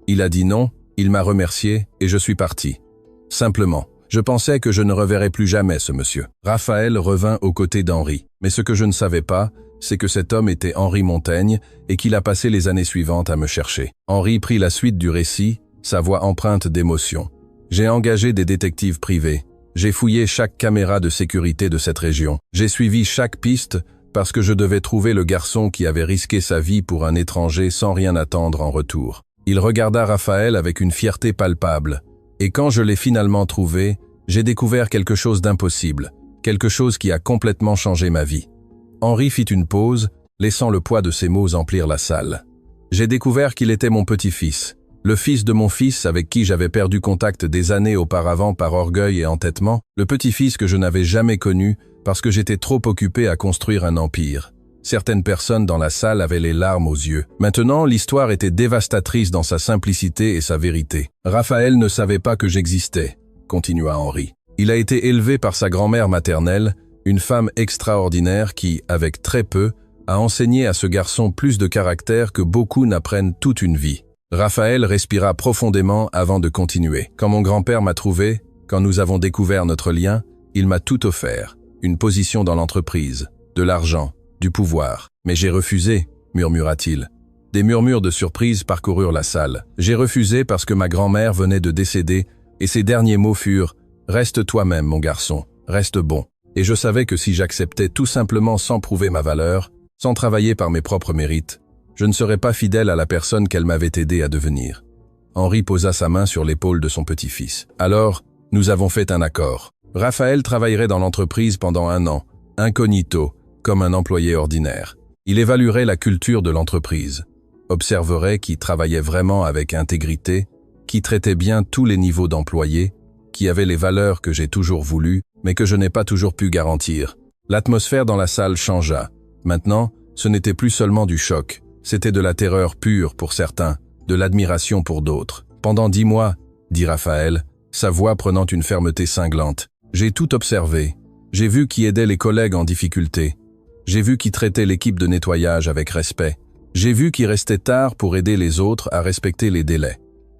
Il a dit non, il m'a remercié et je suis parti. Simplement, je pensais que je ne reverrais plus jamais ce monsieur. Raphaël revint aux côtés d'Henri, mais ce que je ne savais pas, c'est que cet homme était Henri Montaigne et qu'il a passé les années suivantes à me chercher. Henri prit la suite du récit, sa voix empreinte d'émotion. J'ai engagé des détectives privés. J'ai fouillé chaque caméra de sécurité de cette région. J'ai suivi chaque piste parce que je devais trouver le garçon qui avait risqué sa vie pour un étranger sans rien attendre en retour. Il regarda Raphaël avec une fierté palpable. Et quand je l'ai finalement trouvé, j'ai découvert quelque chose d'impossible, quelque chose qui a complètement changé ma vie. Henri fit une pause, laissant le poids de ses mots emplir la salle. J'ai découvert qu'il était mon petit-fils, le fils de mon fils avec qui j'avais perdu contact des années auparavant par orgueil et entêtement, le petit-fils que je n'avais jamais connu parce que j'étais trop occupé à construire un empire. Certaines personnes dans la salle avaient les larmes aux yeux. Maintenant, l'histoire était dévastatrice dans sa simplicité et sa vérité. Raphaël ne savait pas que j'existais, continua Henri. Il a été élevé par sa grand-mère maternelle, une femme extraordinaire qui, avec très peu, a enseigné à ce garçon plus de caractère que beaucoup n'apprennent toute une vie. Raphaël respira profondément avant de continuer. Quand mon grand-père m'a trouvé, quand nous avons découvert notre lien, il m'a tout offert. Une position dans l'entreprise, de l'argent, du pouvoir. Mais j'ai refusé, murmura-t-il. Des murmures de surprise parcoururent la salle. J'ai refusé parce que ma grand-mère venait de décéder et ses derniers mots furent « Reste toi-même, mon garçon, reste bon ». Et je savais que si j'acceptais tout simplement sans prouver ma valeur, sans travailler par mes propres mérites, je ne serais pas fidèle à la personne qu'elle m'avait aidé à devenir. Henri posa sa main sur l'épaule de son petit-fils. Alors, nous avons fait un accord. Raphaël travaillerait dans l'entreprise pendant 1 an, incognito, comme un employé ordinaire. Il évaluerait la culture de l'entreprise, observerait qui travaillait vraiment avec intégrité, qui traitait bien tous les niveaux d'employés, qui avait les valeurs que j'ai toujours voulues, mais que je n'ai pas toujours pu garantir. L'atmosphère dans la salle changea. Maintenant, ce n'était plus seulement du choc, c'était de la terreur pure pour certains, de l'admiration pour d'autres. Pendant 10 mois, dit Raphaël, sa voix prenant une fermeté cinglante. J'ai tout observé. J'ai vu qui aidait les collègues en difficulté. J'ai vu qui traitait l'équipe de nettoyage avec respect. J'ai vu qui restait tard pour aider les autres à respecter les délais.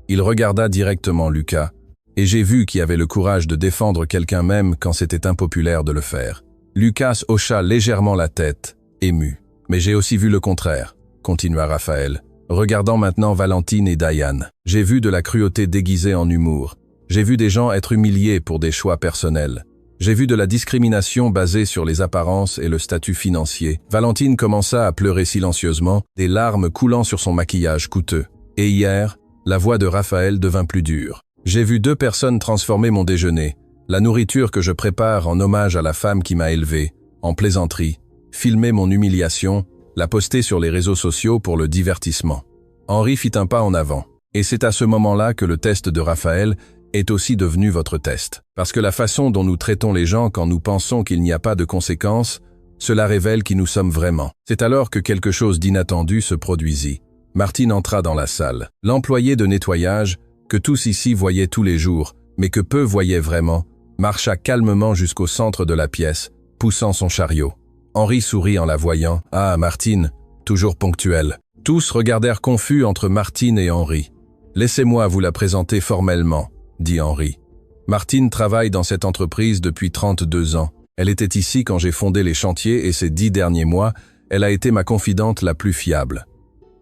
Il regarda directement Lucas, et j'ai vu qui avait le courage de défendre quelqu'un même quand c'était impopulaire de le faire. Lucas hocha légèrement la tête, ému. Mais j'ai aussi vu le contraire, continua Raphaël, regardant maintenant Valentine et Diane. J'ai vu de la cruauté déguisée en humour. J'ai vu des gens être humiliés pour des choix personnels. J'ai vu de la discrimination basée sur les apparences et le statut financier. Valentine commença à pleurer silencieusement, des larmes coulant sur son maquillage coûteux. Et hier, la voix de Raphaël devint plus dure. J'ai vu 2 personnes transformer mon déjeuner, la nourriture que je prépare en hommage à la femme qui m'a élevé, en plaisanterie, filmer mon humiliation, la poster sur les réseaux sociaux pour le divertissement. Henri fit un pas en avant. Et c'est à ce moment-là que le test de Raphaël est aussi devenu votre test. Parce que la façon dont nous traitons les gens quand nous pensons qu'il n'y a pas de conséquences, cela révèle qui nous sommes vraiment. C'est alors que quelque chose d'inattendu se produisit. Martine entra dans la salle. L'employé de nettoyage, que tous ici voyaient tous les jours, mais que peu voyaient vraiment, marcha calmement jusqu'au centre de la pièce, poussant son chariot. Henri sourit en la voyant. « Ah, Martine, toujours ponctuelle. » Tous regardèrent confus entre Martine et Henri. « Laissez-moi vous la présenter formellement, » dit Henri. Martine travaille dans cette entreprise depuis 32 ans. Elle était ici quand j'ai fondé les chantiers et ces 10 derniers mois, elle a été ma confidente la plus fiable.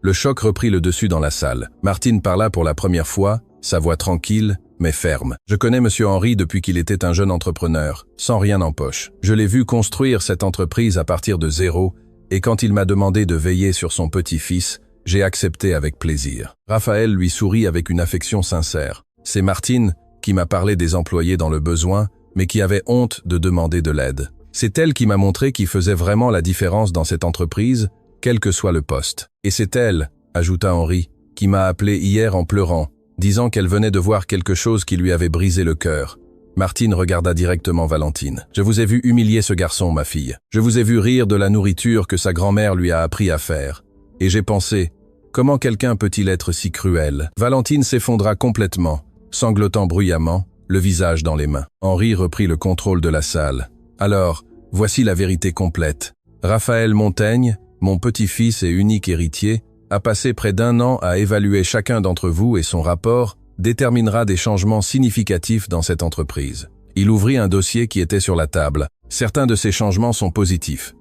Le choc reprit le dessus dans la salle. Martine parla pour la première fois, sa voix tranquille, mais ferme. Je connais Monsieur Henri depuis qu'il était un jeune entrepreneur, sans rien en poche. Je l'ai vu construire cette entreprise à partir de 0, et quand il m'a demandé de veiller sur son petit-fils, j'ai accepté avec plaisir. Raphaël lui sourit avec une affection sincère. C'est Martine qui m'a parlé des employés dans le besoin, mais qui avait honte de demander de l'aide. C'est elle qui m'a montré qui faisait vraiment la différence dans cette entreprise, quel que soit le poste. Et c'est elle, ajouta Henri, qui m'a appelé hier en pleurant, disant qu'elle venait de voir quelque chose qui lui avait brisé le cœur. Martine regarda directement Valentine. « Je vous ai vu humilier ce garçon, ma fille. Je vous ai vu rire de la nourriture que sa grand-mère lui a appris à faire. Et j'ai pensé, comment quelqu'un peut-il être si cruel ?» Valentine s'effondra complètement, sanglotant bruyamment, le visage dans les mains. Henri reprit le contrôle de la salle. Alors, voici la vérité complète. Raphaël Montaigne, mon petit-fils et unique héritier, a passé près d'1 an à évaluer chacun d'entre vous et son rapport déterminera des changements significatifs dans cette entreprise. Il ouvrit un dossier qui était sur la table. Certains de ces changements sont positifs.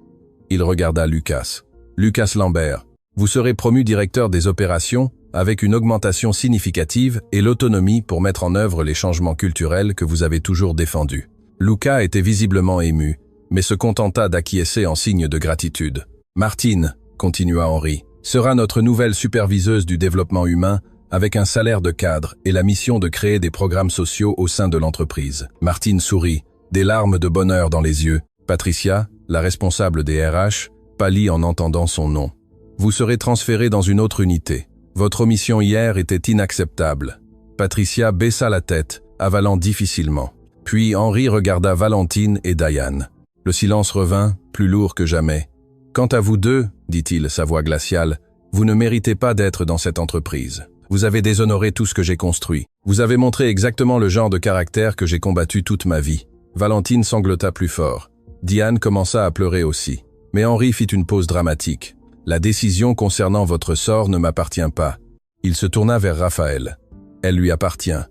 Il regarda Lucas. Lucas Lambert, vous serez promu directeur des opérations avec une augmentation significative et l'autonomie pour mettre en œuvre les changements culturels que vous avez toujours défendus. Lucas était visiblement ému, mais se contenta d'acquiescer en signe de gratitude. Martine, continua Henri, sera notre nouvelle superviseuse du développement humain avec un salaire de cadre et la mission de créer des programmes sociaux au sein de l'entreprise. Martine sourit, des larmes de bonheur dans les yeux. Patricia, la responsable des RH, pâlit en entendant son nom. Vous serez transféré dans une autre unité. Votre omission hier était inacceptable. Patricia baissa la tête, avalant difficilement. Puis Henri regarda Valentine et Diane. Le silence revint, plus lourd que jamais. Quant à vous deux, dit-il, sa voix glaciale, vous ne méritez pas d'être dans cette entreprise. Vous avez déshonoré tout ce que j'ai construit. Vous avez montré exactement le genre de caractère que j'ai combattu toute ma vie. Valentine sanglota plus fort. Diane commença à pleurer aussi. Mais Henri fit une pause dramatique. La décision concernant votre sort ne m'appartient pas. Il se tourna vers Raphaël. Elle lui appartient.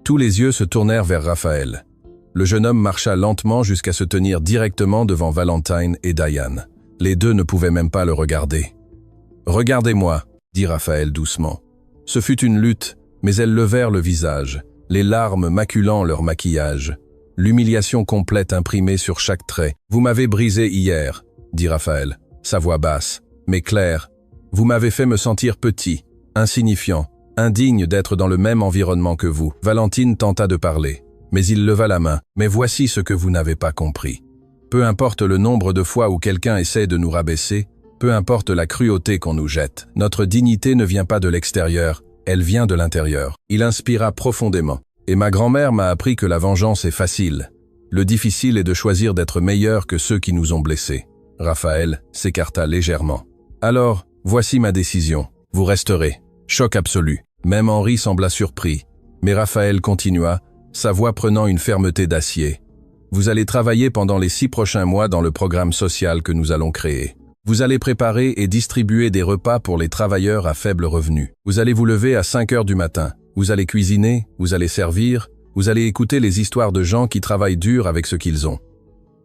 Tous les yeux se tournèrent vers Raphaël. Le jeune homme marcha lentement jusqu'à se tenir directement devant Valentine et Diane. Les deux ne pouvaient même pas le regarder. « Regardez-moi » dit Raphaël doucement. Ce fut une lutte, mais elles levèrent le visage, les larmes maculant leur maquillage. L'humiliation complète imprimée sur chaque trait. « Vous m'avez brisé hier » dit Raphaël, sa voix basse, mais claire. « Vous m'avez fait me sentir petit, insignifiant, indigne d'être dans le même environnement que vous. » Valentine tenta de parler, mais il leva la main. « Mais voici ce que vous n'avez pas compris. Peu importe le nombre de fois où quelqu'un essaie de nous rabaisser, peu importe la cruauté qu'on nous jette, notre dignité ne vient pas de l'extérieur, elle vient de l'intérieur. » Il inspira profondément. « Et ma grand-mère m'a appris que la vengeance est facile. Le difficile est de choisir d'être meilleur que ceux qui nous ont blessés. » Raphaël s'écarta légèrement. « Alors, voici ma décision. Vous resterez. » Choc absolu. Même Henri sembla surpris. Mais Raphaël continua, sa voix prenant une fermeté d'acier. « Vous allez travailler pendant les 6 prochains mois dans le programme social que nous allons créer. Vous allez préparer et distribuer des repas pour les travailleurs à faible revenu. Vous allez vous lever à 5 heures du matin. Vous allez cuisiner, vous allez servir, vous allez écouter les histoires de gens qui travaillent dur avec ce qu'ils ont. »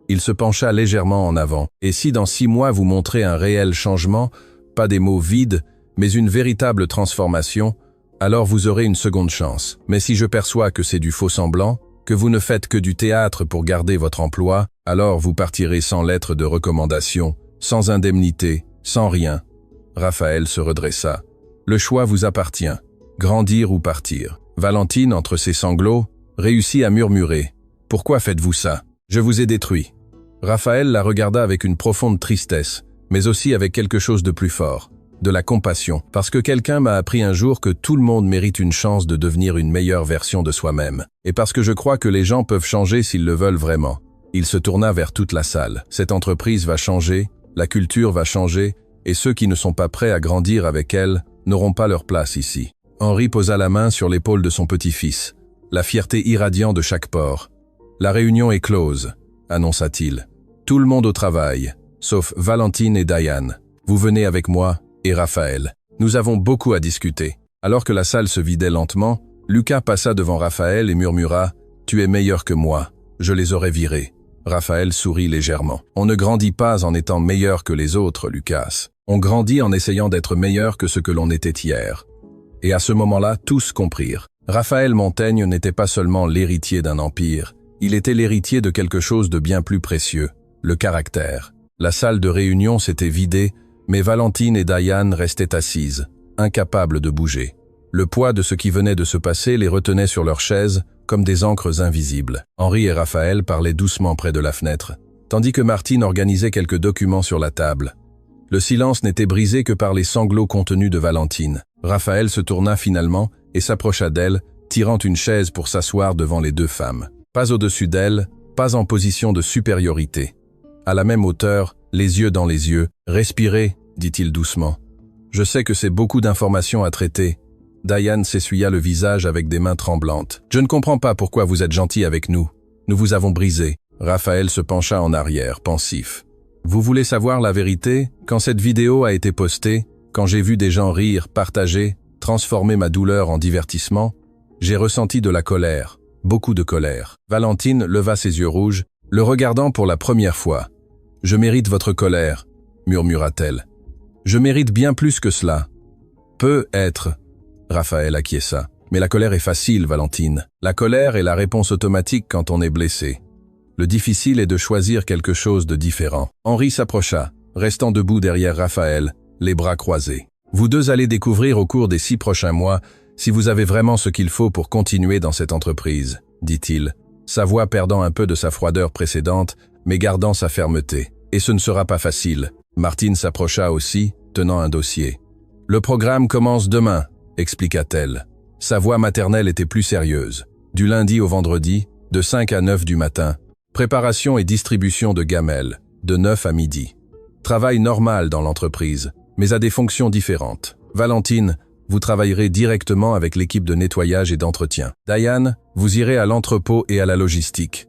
Il se pencha légèrement en avant. « Et si dans 6 mois vous montrez un réel changement, pas des mots vides, mais une véritable transformation, alors vous aurez une seconde chance. Mais si je perçois que c'est du faux semblant, que vous ne faites que du théâtre pour garder votre emploi, alors vous partirez sans lettre de recommandation, sans indemnité, sans rien. » Raphaël se redressa. « Le choix vous appartient. Grandir ou partir. » Valentine, entre ses sanglots, réussit à murmurer. « Pourquoi faites-vous ça? Je vous ai détruit. » Raphaël la regarda avec une profonde tristesse, mais aussi avec quelque chose de plus fort, de la compassion, parce que quelqu'un m'a appris un jour que tout le monde mérite une chance de devenir une meilleure version de soi-même, et parce que je crois que les gens peuvent changer s'ils le veulent vraiment. Il se tourna vers toute la salle. Cette entreprise va changer, la culture va changer, et ceux qui ne sont pas prêts à grandir avec elle n'auront pas leur place ici. Henri posa la main sur l'épaule de son petit-fils, la fierté irradiant de chaque pore. « La réunion est close », annonça-t-il. « Tout le monde au travail, sauf Valentine et Diane. Vous venez avec moi et Raphaël. Nous avons beaucoup à discuter. » Alors que la salle se vidait lentement, Lucas passa devant Raphaël et murmura « Tu es meilleur que moi, je les aurais virés. » Raphaël sourit légèrement. « On ne grandit pas en étant meilleur que les autres, Lucas. On grandit en essayant d'être meilleur que ce que l'on était hier. » Et à ce moment-là, tous comprirent. Raphaël Montaigne n'était pas seulement l'héritier d'un empire, il était l'héritier de quelque chose de bien plus précieux, le caractère. La salle de réunion s'était vidée, mais Valentine et Diane restaient assises, incapables de bouger. Le poids de ce qui venait de se passer les retenait sur leurs chaises comme des encres invisibles. Henri et Raphaël parlaient doucement près de la fenêtre, tandis que Martine organisait quelques documents sur la table. Le silence n'était brisé que par les sanglots contenus de Valentine. Raphaël se tourna finalement et s'approcha d'elle, tirant une chaise pour s'asseoir devant les deux femmes. Pas au-dessus d'elle, pas en position de supériorité. À la même hauteur, les yeux dans les yeux. « Respirez », dit-il doucement. « Je sais que c'est beaucoup d'informations à traiter, Diane s'essuya le visage avec des mains tremblantes. « Je ne comprends pas pourquoi vous êtes gentil avec nous. Nous vous avons brisé. » Raphaël se pencha en arrière, pensif. « Vous voulez savoir la vérité? Quand cette vidéo a été postée, quand j'ai vu des gens rire, partager, transformer ma douleur en divertissement, j'ai ressenti de la colère, beaucoup de colère. » Valentine leva ses yeux rouges, le regardant pour la première fois. « Je mérite votre colère, » murmura-t-elle. « Je mérite bien plus que cela. » « Peut-être. » Raphaël acquiesça. « Mais la colère est facile, Valentine. La colère est la réponse automatique quand on est blessé. Le difficile est de choisir quelque chose de différent. » Henri s'approcha, restant debout derrière Raphaël, les bras croisés. « Vous deux allez découvrir au cours des 6 prochains mois si vous avez vraiment ce qu'il faut pour continuer dans cette entreprise, » dit-il, sa voix perdant un peu de sa froideur précédente, mais gardant sa fermeté. « Et ce ne sera pas facile. » Martine s'approcha aussi, tenant un dossier. « Le programme commence demain, » expliqua-t-elle. Sa voix maternelle était plus sérieuse. Du lundi au vendredi, de 5 à 9 du matin. Préparation et distribution de gamelles, de 9 à midi. Travail normal dans l'entreprise, mais à des fonctions différentes. Valentine, vous travaillerez directement avec l'équipe de nettoyage et d'entretien. Diane, vous irez à l'entrepôt et à la logistique.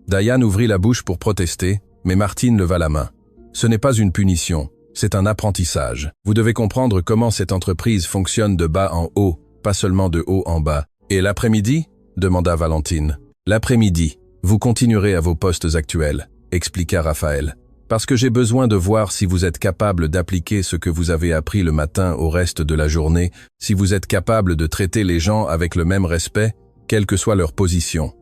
Diane ouvrit la bouche pour protester, mais Martine leva la main. Ce n'est pas une punition, c'est un apprentissage. Vous devez comprendre comment cette entreprise fonctionne de bas en haut, pas seulement de haut en bas. Et l'après-midi ? Demanda Valentine. L'après-midi, vous continuerez à vos postes actuels, expliqua Raphaël. Parce que j'ai besoin de voir si vous êtes capable d'appliquer ce que vous avez appris le matin au reste de la journée, si vous êtes capable de traiter les gens avec le même respect, quelle que soit leur position.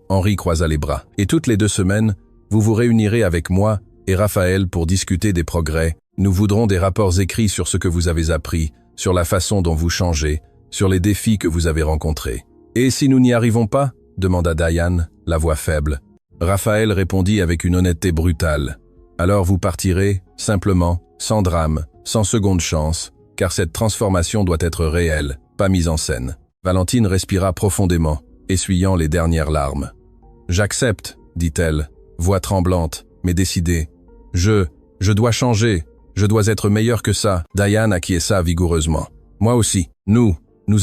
Henri croisa les bras. Et toutes les 2 semaines, vous vous réunirez avec moi et Raphaël pour discuter des progrès. Nous voudrons des rapports écrits sur ce que vous avez appris, sur la façon dont vous changez, sur les défis que vous avez rencontrés. Et si nous n'y arrivons pas ? Demanda Diane, la voix faible. Raphaël répondit avec une honnêteté brutale. Alors vous partirez, simplement, sans drame, sans seconde chance, car cette transformation doit être réelle, pas mise en scène. Valentine respira profondément, essuyant les dernières larmes. J'accepte, dit-elle, voix tremblante, mais décidée. Je dois changer, je dois être meilleur que ça. Diane acquiesça vigoureusement. Moi aussi, nous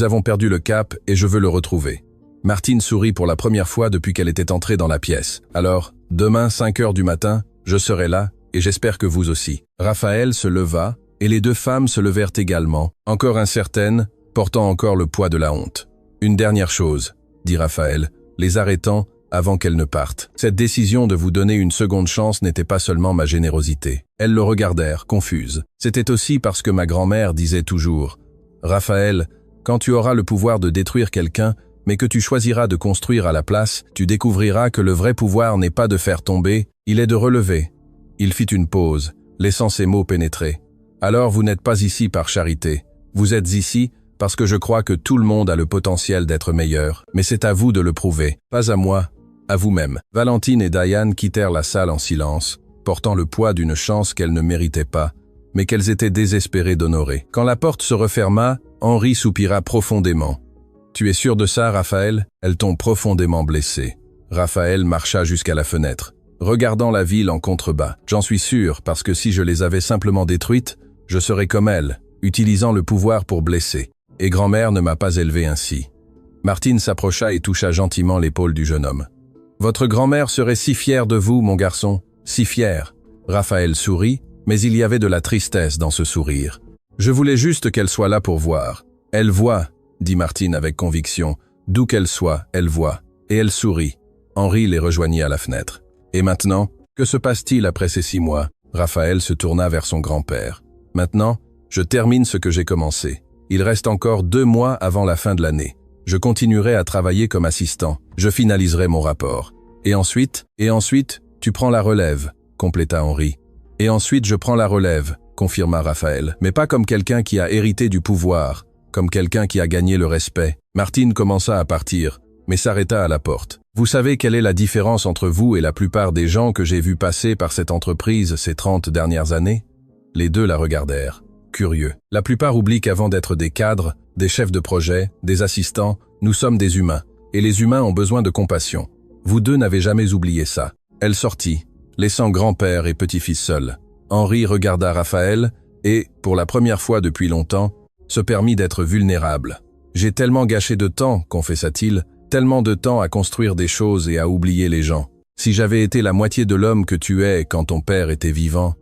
avons perdu le cap et je veux le retrouver. Martine sourit pour la première fois depuis qu'elle était entrée dans la pièce. Alors, demain 5 heures du matin, je serai là et j'espère que vous aussi. Raphaël se leva et les 2 femmes se levèrent également, encore incertaines, portant encore le poids de la honte. Une dernière chose, dit Raphaël, les arrêtant avant qu'elles ne partent. Cette décision de vous donner une seconde chance n'était pas seulement ma générosité. Elles le regardèrent, confuses. C'était aussi parce que ma grand-mère disait toujours « Raphaël, quand tu auras le pouvoir de détruire quelqu'un, mais que tu choisiras de construire à la place, tu découvriras que le vrai pouvoir n'est pas de faire tomber, il est de relever. » Il fit une pause, laissant ces mots pénétrer. « Alors vous n'êtes pas ici par charité. Vous êtes ici parce que je crois que tout le monde a le potentiel d'être meilleur. Mais c'est à vous de le prouver, pas à moi, à vous-même. » Valentine et Diane quittèrent la salle en silence, portant le poids d'une chance qu'elles ne méritaient pas, mais qu'elles étaient désespérées d'honorer. Quand la porte se referma, Henri soupira profondément. « Tu es sûr de ça, Raphaël ? Elles t'ont profondément blessé. » Raphaël marcha jusqu'à la fenêtre, regardant la ville en contrebas. « J'en suis sûr, parce que si je les avais simplement détruites, je serais comme elles, utilisant le pouvoir pour blesser. Et grand-mère ne m'a pas élevé ainsi. » Martine s'approcha et toucha gentiment l'épaule du jeune homme. « Votre grand-mère serait si fière de vous, mon garçon, si fière. » Raphaël sourit, mais il y avait de la tristesse dans ce sourire. « Je voulais juste qu'elle soit là pour voir. »« Elle voit, » dit Martine avec conviction. « D'où qu'elle soit, elle voit. » Et elle sourit. Henri les rejoignit à la fenêtre. « Et maintenant, que se passe-t-il après ces 6 mois ?» Raphaël se tourna vers son grand-père. « Maintenant, je termine ce que j'ai commencé. Il reste encore 2 mois avant la fin de l'année. Je continuerai à travailler comme assistant. Je finaliserai mon rapport. Et ensuite, tu prends la relève, » compléta Henri. « Et ensuite, je prends la relève, » confirma Raphaël. « Mais pas comme quelqu'un qui a hérité du pouvoir, comme quelqu'un qui a gagné le respect. » Martine commença à partir, mais s'arrêta à la porte. « Vous savez quelle est la différence entre vous et la plupart des gens que j'ai vus passer par cette entreprise ces 30 dernières années ?» Les 2 la regardèrent, curieux. La plupart oublient qu'avant d'être des cadres, des chefs de projet, des assistants, nous sommes des humains, et les humains ont besoin de compassion. Vous 2 n'avez jamais oublié ça. Elle sortit, laissant grand-père et petit-fils seuls. Henri regarda Raphaël et, pour la première fois depuis longtemps, se permit d'être vulnérable. « J'ai tellement gâché de temps, confessa-t-il, tellement de temps à construire des choses et à oublier les gens. Si j'avais été la moitié de l'homme que tu es quand ton père était vivant.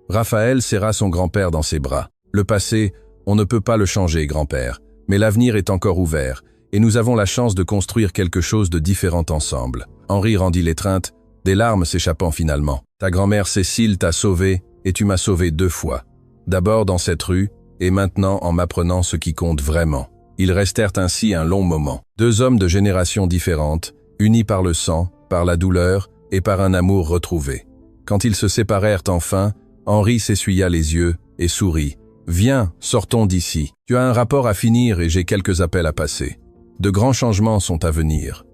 Raphaël serra son grand-père dans ses bras. Le passé, on ne peut pas le changer, grand-père, mais l'avenir est encore ouvert, et nous avons la chance de construire quelque chose de différent ensemble. Henri rendit l'étreinte, des larmes s'échappant finalement. Ta grand-mère Cécile t'a sauvé, et tu m'as sauvé 2 fois. D'abord dans cette rue, et maintenant en m'apprenant ce qui compte vraiment. Ils restèrent ainsi un long moment. 2 hommes de générations différentes, unis par le sang, par la douleur et par un amour retrouvé. Quand ils se séparèrent enfin, Henri s'essuya les yeux et sourit. « Viens, sortons d'ici. Tu as un rapport à finir et j'ai quelques appels à passer. De grands changements sont à venir. »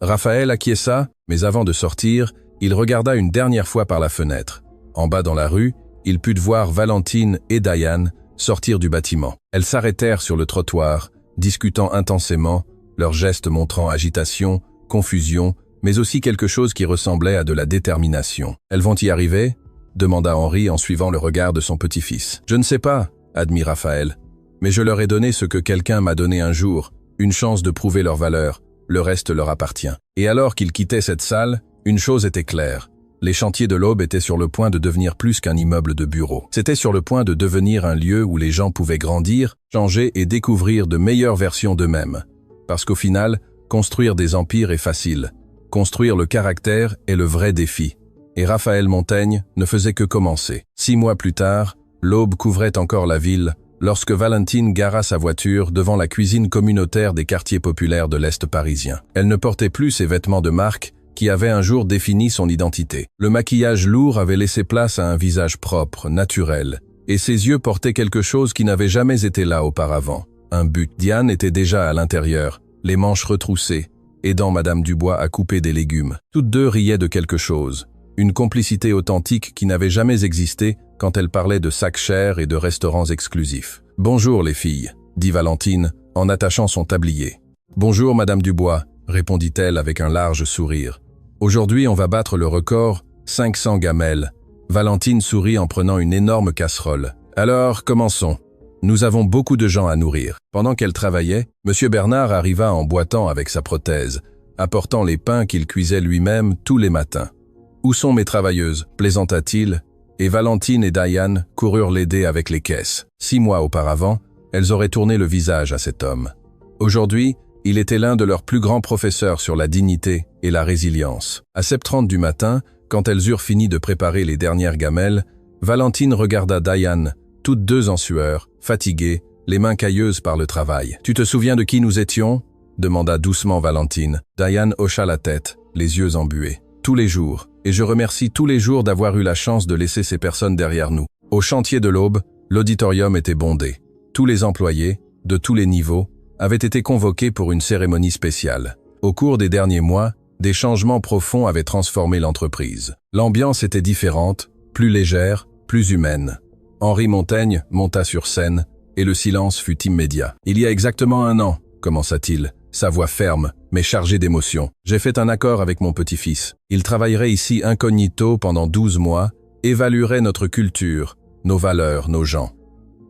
Raphaël acquiesça, mais avant de sortir, il regarda une dernière fois par la fenêtre. En bas dans la rue, il put voir Valentine et Diane sortir du bâtiment. Elles s'arrêtèrent sur le trottoir, discutant intensément, leurs gestes montrant agitation, confusion, mais aussi quelque chose qui ressemblait à de la détermination. « Elles vont y arriver ?» demanda Henri en suivant le regard de son petit-fils. « Je ne sais pas, » admit Raphaël, « mais je leur ai donné ce que quelqu'un m'a donné un jour, une chance de prouver leur valeur, le reste leur appartient. » Et alors qu'ils quittaient cette salle, une chose était claire. Les chantiers de l'Aube étaient sur le point de devenir plus qu'un immeuble de bureaux. C'était sur le point de devenir un lieu où les gens pouvaient grandir, changer et découvrir de meilleures versions d'eux-mêmes. Parce qu'au final, construire des empires est facile. Construire le caractère est le vrai défi. Et Raphaël Montaigne ne faisait que commencer. 6 mois plus tard, l'aube couvrait encore la ville, lorsque Valentine gara sa voiture devant la cuisine communautaire des quartiers populaires de l'Est parisien. Elle ne portait plus ses vêtements de marque, qui avaient un jour défini son identité. Le maquillage lourd avait laissé place à un visage propre, naturel, et ses yeux portaient quelque chose qui n'avait jamais été là auparavant. Un but. Diane était déjà à l'intérieur, les manches retroussées, aidant Madame Dubois à couper des légumes. Toutes deux riaient de quelque chose. Une complicité authentique qui n'avait jamais existé quand elle parlait de sacs chers et de restaurants exclusifs. « Bonjour les filles », dit Valentine en attachant son tablier. « Bonjour Madame Dubois », répondit-elle avec un large sourire. « Aujourd'hui on va battre le record, 500 gamelles. » Valentine sourit en prenant une énorme casserole. « Alors, commençons. Nous avons beaucoup de gens à nourrir. » Pendant qu'elle travaillait, M. Bernard arriva en boitant avec sa prothèse, apportant les pains qu'il cuisait lui-même tous les matins. « Où sont mes travailleuses ?» plaisanta-t-il, et Valentine et Diane coururent l'aider avec les caisses. 6 mois auparavant, elles auraient tourné le visage à cet homme. Aujourd'hui, il était l'un de leurs plus grands professeurs sur la dignité et la résilience. À 7h30 du matin, quand elles eurent fini de préparer les dernières gamelles, Valentine regarda Diane, toutes deux en sueur, fatiguées, les mains cailleuses par le travail. « Tu te souviens de qui nous étions ?» demanda doucement Valentine. Diane hocha la tête, les yeux embués. « Tous les jours, et je remercie tous les jours d'avoir eu la chance de laisser ces personnes derrière nous. » Au chantier de l'Aube, l'auditorium était bondé. Tous les employés, de tous les niveaux, avaient été convoqués pour une cérémonie spéciale. Au cours des derniers mois, des changements profonds avaient transformé l'entreprise. L'ambiance était différente, plus légère, plus humaine. Henri Montaigne monta sur scène, et le silence fut immédiat. « Il y a exactement 1 an, commença-t-il, sa voix ferme, mais chargée d'émotion. J'ai fait un accord avec mon petit-fils. Il travaillerait ici incognito pendant 12 mois, évaluerait notre culture, nos valeurs, nos gens.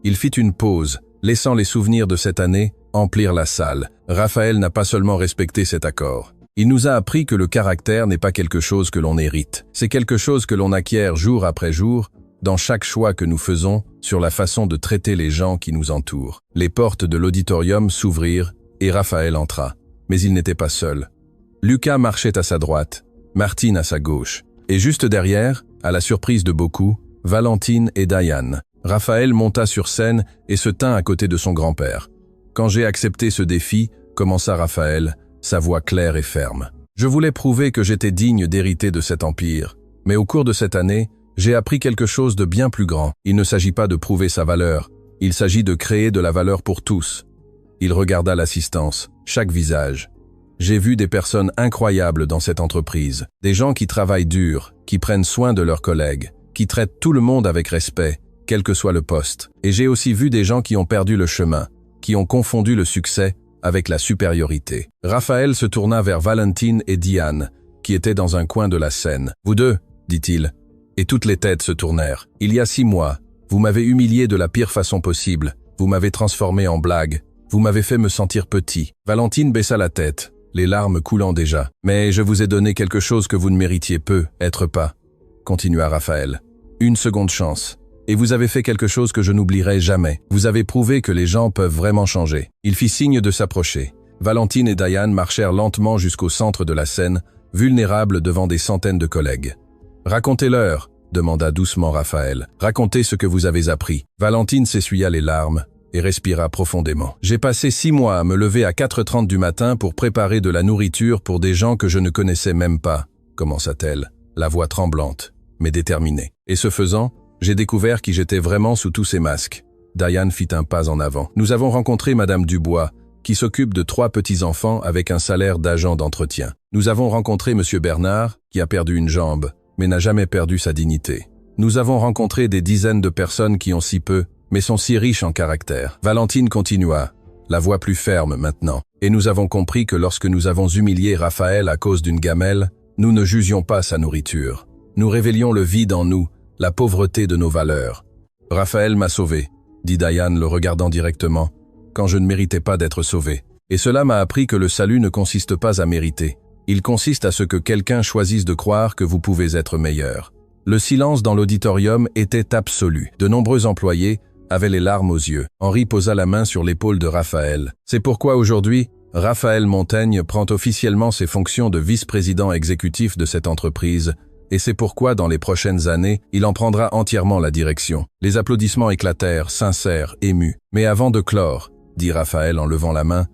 Il fit une pause, laissant les souvenirs de cette année emplir la salle. Raphaël n'a pas seulement respecté cet accord. Il nous a appris que le caractère n'est pas quelque chose que l'on hérite. C'est quelque chose que l'on acquiert jour après jour, dans chaque choix que nous faisons sur la façon de traiter les gens qui nous entourent. » Les portes de l'auditorium s'ouvrirent et Raphaël entra. Mais il n'était pas seul. Lucas marchait à sa droite, Martine à sa gauche. Et juste derrière, à la surprise de beaucoup, Valentine et Diane. Raphaël monta sur scène et se tint à côté de son grand-père. « Quand j'ai accepté ce défi, commença Raphaël, sa voix claire et ferme. Je voulais prouver que j'étais digne d'hériter de cet empire. Mais au cours de cette année, j'ai appris quelque chose de bien plus grand. Il ne s'agit pas de prouver sa valeur, il s'agit de créer de la valeur pour tous. » Il regarda l'assistance, chaque visage. J'ai vu des personnes incroyables dans cette entreprise, des gens qui travaillent dur, qui prennent soin de leurs collègues, qui traitent tout le monde avec respect, quel que soit le poste. Et j'ai aussi vu des gens qui ont perdu le chemin, qui ont confondu le succès avec la supériorité. Raphaël se tourna vers Valentine et Diane, qui étaient dans un coin de la scène. « Vous deux, dit-il. » Et toutes les têtes se tournèrent. « Il y a 6 mois, vous m'avez humilié de la pire façon possible, vous m'avez transformé en blague, Vous m'avez fait me sentir petit. Valentine baissa la tête, les larmes coulant déjà. Mais je vous ai donné quelque chose que vous ne méritiez peu, être pas, continua Raphaël. Une seconde chance. Et vous avez fait quelque chose que je n'oublierai jamais. Vous avez prouvé que les gens peuvent vraiment changer. Il fit signe de s'approcher. Valentine et Diane marchèrent lentement jusqu'au centre de la scène, vulnérables devant des centaines de collègues. « Racontez-leur », demanda doucement Raphaël. « Racontez ce que vous avez appris. » Valentine s'essuya les larmes et respira profondément. « J'ai passé 6 mois à me lever à 4h30 du matin pour préparer de la nourriture pour des gens que je ne connaissais même pas, commença-t-elle, la voix tremblante, mais déterminée. Et ce faisant, j'ai découvert qui j'étais vraiment sous tous ces masques. Diane fit un pas en avant. Nous avons rencontré Madame Dubois, qui s'occupe de 3 petits-enfants avec un salaire d'agent d'entretien. Nous avons rencontré Monsieur Bernard, qui a perdu une jambe, mais n'a jamais perdu sa dignité. Nous avons rencontré des dizaines de personnes qui ont si peu, mais sont si riches en caractère. Valentine continua, la voix plus ferme maintenant. Et nous avons compris que lorsque nous avons humilié Raphaël à cause d'une gamelle, nous ne jugions pas sa nourriture. Nous révélions le vide en nous, la pauvreté de nos valeurs. Raphaël m'a sauvé, dit Diane le regardant directement, quand je ne méritais pas d'être sauvé. Et cela m'a appris que le salut ne consiste pas à mériter. Il consiste à ce que quelqu'un choisisse de croire que vous pouvez être meilleur. Le silence dans l'auditorium était absolu. De nombreux employés avaient les larmes aux yeux. Henri posa la main sur l'épaule de Raphaël. C'est pourquoi aujourd'hui, Raphaël Montaigne prend officiellement ses fonctions de vice-président exécutif de cette entreprise, et c'est pourquoi dans les prochaines années, il en prendra entièrement la direction. Les applaudissements éclatèrent, sincères, émus. Mais avant de clore, dit Raphaël en levant la main,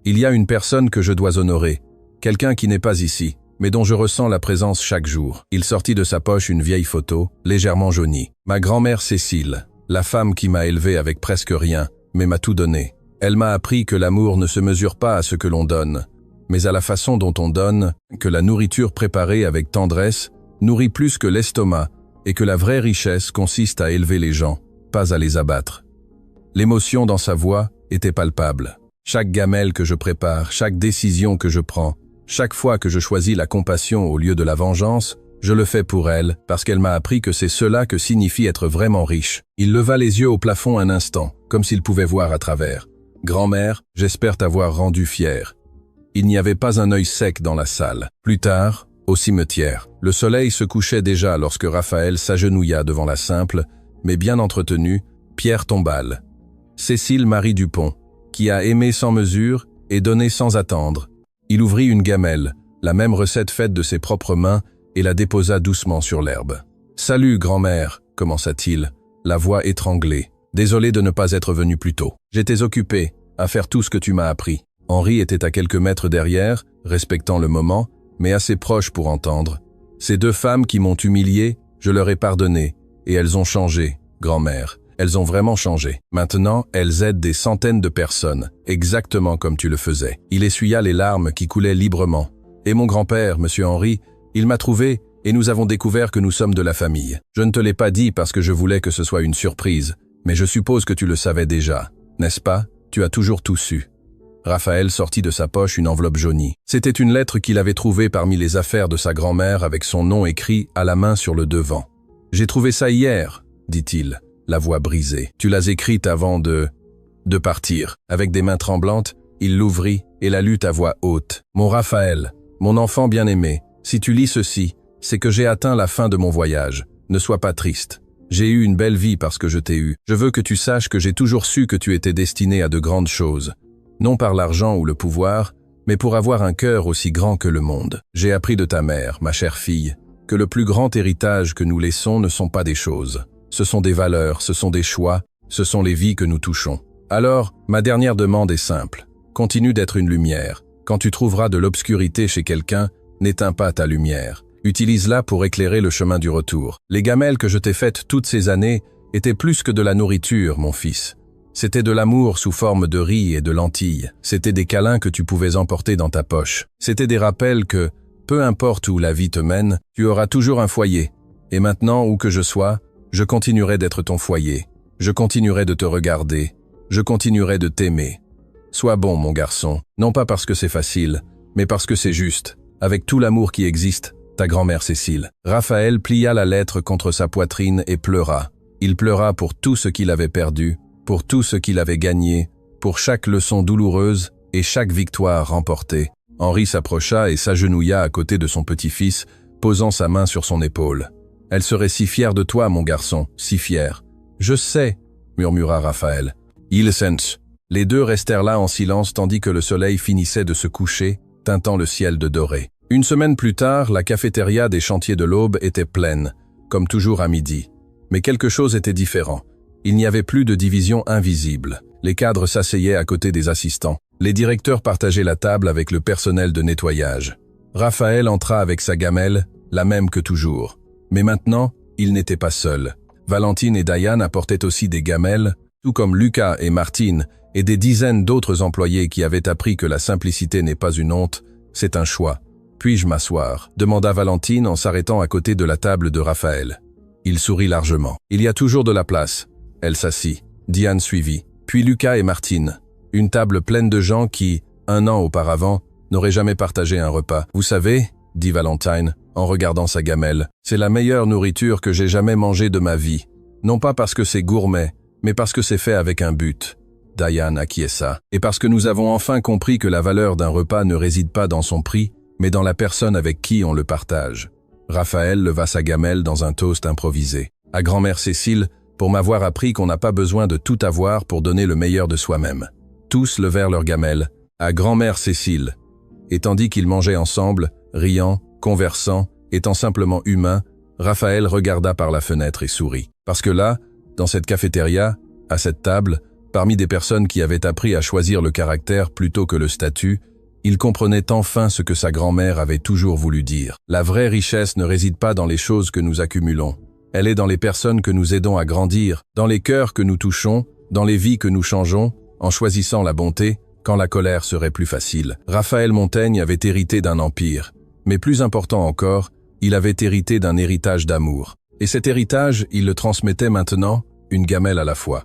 il y a une personne que je dois honorer, quelqu'un qui n'est pas ici, mais dont je ressens la présence chaque jour. Il sortit de sa poche une vieille photo, légèrement jaunie. Ma grand-mère Cécile, la femme qui m'a élevé avec presque rien, mais m'a tout donné. Elle m'a appris que l'amour ne se mesure pas à ce que l'on donne, mais à la façon dont on donne, que la nourriture préparée avec tendresse nourrit plus que l'estomac et que la vraie richesse consiste à élever les gens, pas à les abattre. L'émotion dans sa voix était palpable. Chaque gamelle que je prépare, chaque décision que je prends, chaque fois que je choisis la compassion au lieu de la vengeance, je le fais pour elle, parce qu'elle m'a appris que c'est cela que signifie être vraiment riche. Il leva les yeux au plafond un instant, comme s'il pouvait voir à travers. Grand-mère, j'espère t'avoir rendu fière. Il n'y avait pas un œil sec dans la salle. Plus tard, au cimetière, le soleil se couchait déjà lorsque Raphaël s'agenouilla devant la simple, mais bien entretenue, pierre tombale. Cécile Marie Dupont, qui a aimé sans mesure et donné sans attendre. Il ouvrit une gamelle, la même recette faite de ses propres mains, et la déposa doucement sur l'herbe. « Salut, grand-mère », commença-t-il, la voix étranglée. « Désolé de ne pas être venu plus tôt. J'étais occupé à faire tout ce que tu m'as appris. » Henri était à quelques mètres derrière, respectant le moment, mais assez proche pour entendre. « Ces 2 femmes qui m'ont humilié, je leur ai pardonné, et elles ont changé, grand-mère. Elles ont vraiment changé. Maintenant, elles aident des centaines de personnes, exactement comme tu le faisais. » Il essuya les larmes qui coulaient librement. « Et mon grand-père, monsieur Henri, il m'a trouvé, et nous avons découvert que nous sommes de la famille. Je ne te l'ai pas dit parce que je voulais que ce soit une surprise, mais je suppose que tu le savais déjà. N'est-ce pas? Tu as toujours tout su. » Raphaël sortit de sa poche une enveloppe jaunie. C'était une lettre qu'il avait trouvée parmi les affaires de sa grand-mère avec son nom écrit à la main sur le devant. « J'ai trouvé ça hier, » dit-il, la voix brisée. « Tu l'as écrite avant de partir. » Avec des mains tremblantes, il l'ouvrit et la lut à voix haute. « Mon Raphaël, mon enfant bien-aimé, si tu lis ceci, c'est que j'ai atteint la fin de mon voyage. Ne sois pas triste. J'ai eu une belle vie parce que je t'ai eu. Je veux que tu saches que j'ai toujours su que tu étais destiné à de grandes choses. Non par l'argent ou le pouvoir, mais pour avoir un cœur aussi grand que le monde. J'ai appris de ta mère, ma chère fille, que le plus grand héritage que nous laissons ne sont pas des choses. Ce sont des valeurs, ce sont des choix, ce sont les vies que nous touchons. Alors, ma dernière demande est simple. Continue d'être une lumière. Quand tu trouveras de l'obscurité chez quelqu'un, n'éteins pas ta lumière. Utilise-la pour éclairer le chemin du retour. Les gamelles que je t'ai faites toutes ces années étaient plus que de la nourriture, mon fils. C'était de l'amour sous forme de riz et de lentilles. C'était des câlins que tu pouvais emporter dans ta poche. C'était des rappels que, peu importe où la vie te mène, tu auras toujours un foyer. Et maintenant, où que je sois, je continuerai d'être ton foyer. Je continuerai de te regarder. Je continuerai de t'aimer. Sois bon, mon garçon, non pas parce que c'est facile, mais parce que c'est juste. Avec tout l'amour qui existe, ta grand-mère Cécile. Raphaël plia la lettre contre sa poitrine et pleura. Il pleura pour tout ce qu'il avait perdu, pour tout ce qu'il avait gagné, pour chaque leçon douloureuse et chaque victoire remportée. Henri s'approcha et s'agenouilla à côté de son petit-fils, posant sa main sur son épaule. « Elle serait si fière de toi, mon garçon, si fière. »« Je sais, » murmura Raphaël. « Il sent. » Les deux restèrent là en silence tandis que le soleil finissait de se coucher, teintant le ciel de doré. Une semaine plus tard, la cafétéria des Chantiers de l'Aube était pleine, comme toujours à midi. Mais quelque chose était différent. Il n'y avait plus de division invisible. Les cadres s'asseyaient à côté des assistants. Les directeurs partageaient la table avec le personnel de nettoyage. Raphaël entra avec sa gamelle, la même que toujours. Mais maintenant, il n'était pas seul. Valentine et Diane apportaient aussi des gamelles, tout comme Lucas et Martine, et des dizaines d'autres employés qui avaient appris que la simplicité n'est pas une honte, c'est un choix. « Puis-je m'asseoir » demanda Valentine en s'arrêtant à côté de la table de Raphaël. Il sourit largement. « Il y a toujours de la place. » Elle s'assit. Diane suivit. Puis Lucas et Martine. Une table pleine de gens qui, un an auparavant, n'auraient jamais partagé un repas. « Vous savez, » dit Valentine, en regardant sa gamelle, « c'est la meilleure nourriture que j'ai jamais mangée de ma vie. Non pas parce que c'est gourmet, mais parce que c'est fait avec un but. » Diane acquiesça. « Et parce que nous avons enfin compris que la valeur d'un repas ne réside pas dans son prix, mais dans la personne avec qui on le partage. » Raphaël leva sa gamelle dans un toast improvisé. « À grand-mère Cécile, pour m'avoir appris qu'on n'a pas besoin de tout avoir pour donner le meilleur de soi-même. » Tous levèrent leur gamelle. « À grand-mère Cécile. » Et tandis qu'ils mangeaient ensemble, riant, conversant, étant simplement humains, Raphaël regarda par la fenêtre et sourit. Parce que là, dans cette cafétéria, à cette table, parmi des personnes qui avaient appris à choisir le caractère plutôt que le statut, il comprenait enfin ce que sa grand-mère avait toujours voulu dire. La vraie richesse ne réside pas dans les choses que nous accumulons. Elle est dans les personnes que nous aidons à grandir, dans les cœurs que nous touchons, dans les vies que nous changeons, en choisissant la bonté, quand la colère serait plus facile. Raphaël Montaigne avait hérité d'un empire. Mais plus important encore, il avait hérité d'un héritage d'amour. Et cet héritage, il le transmettait maintenant, une gamelle à la fois.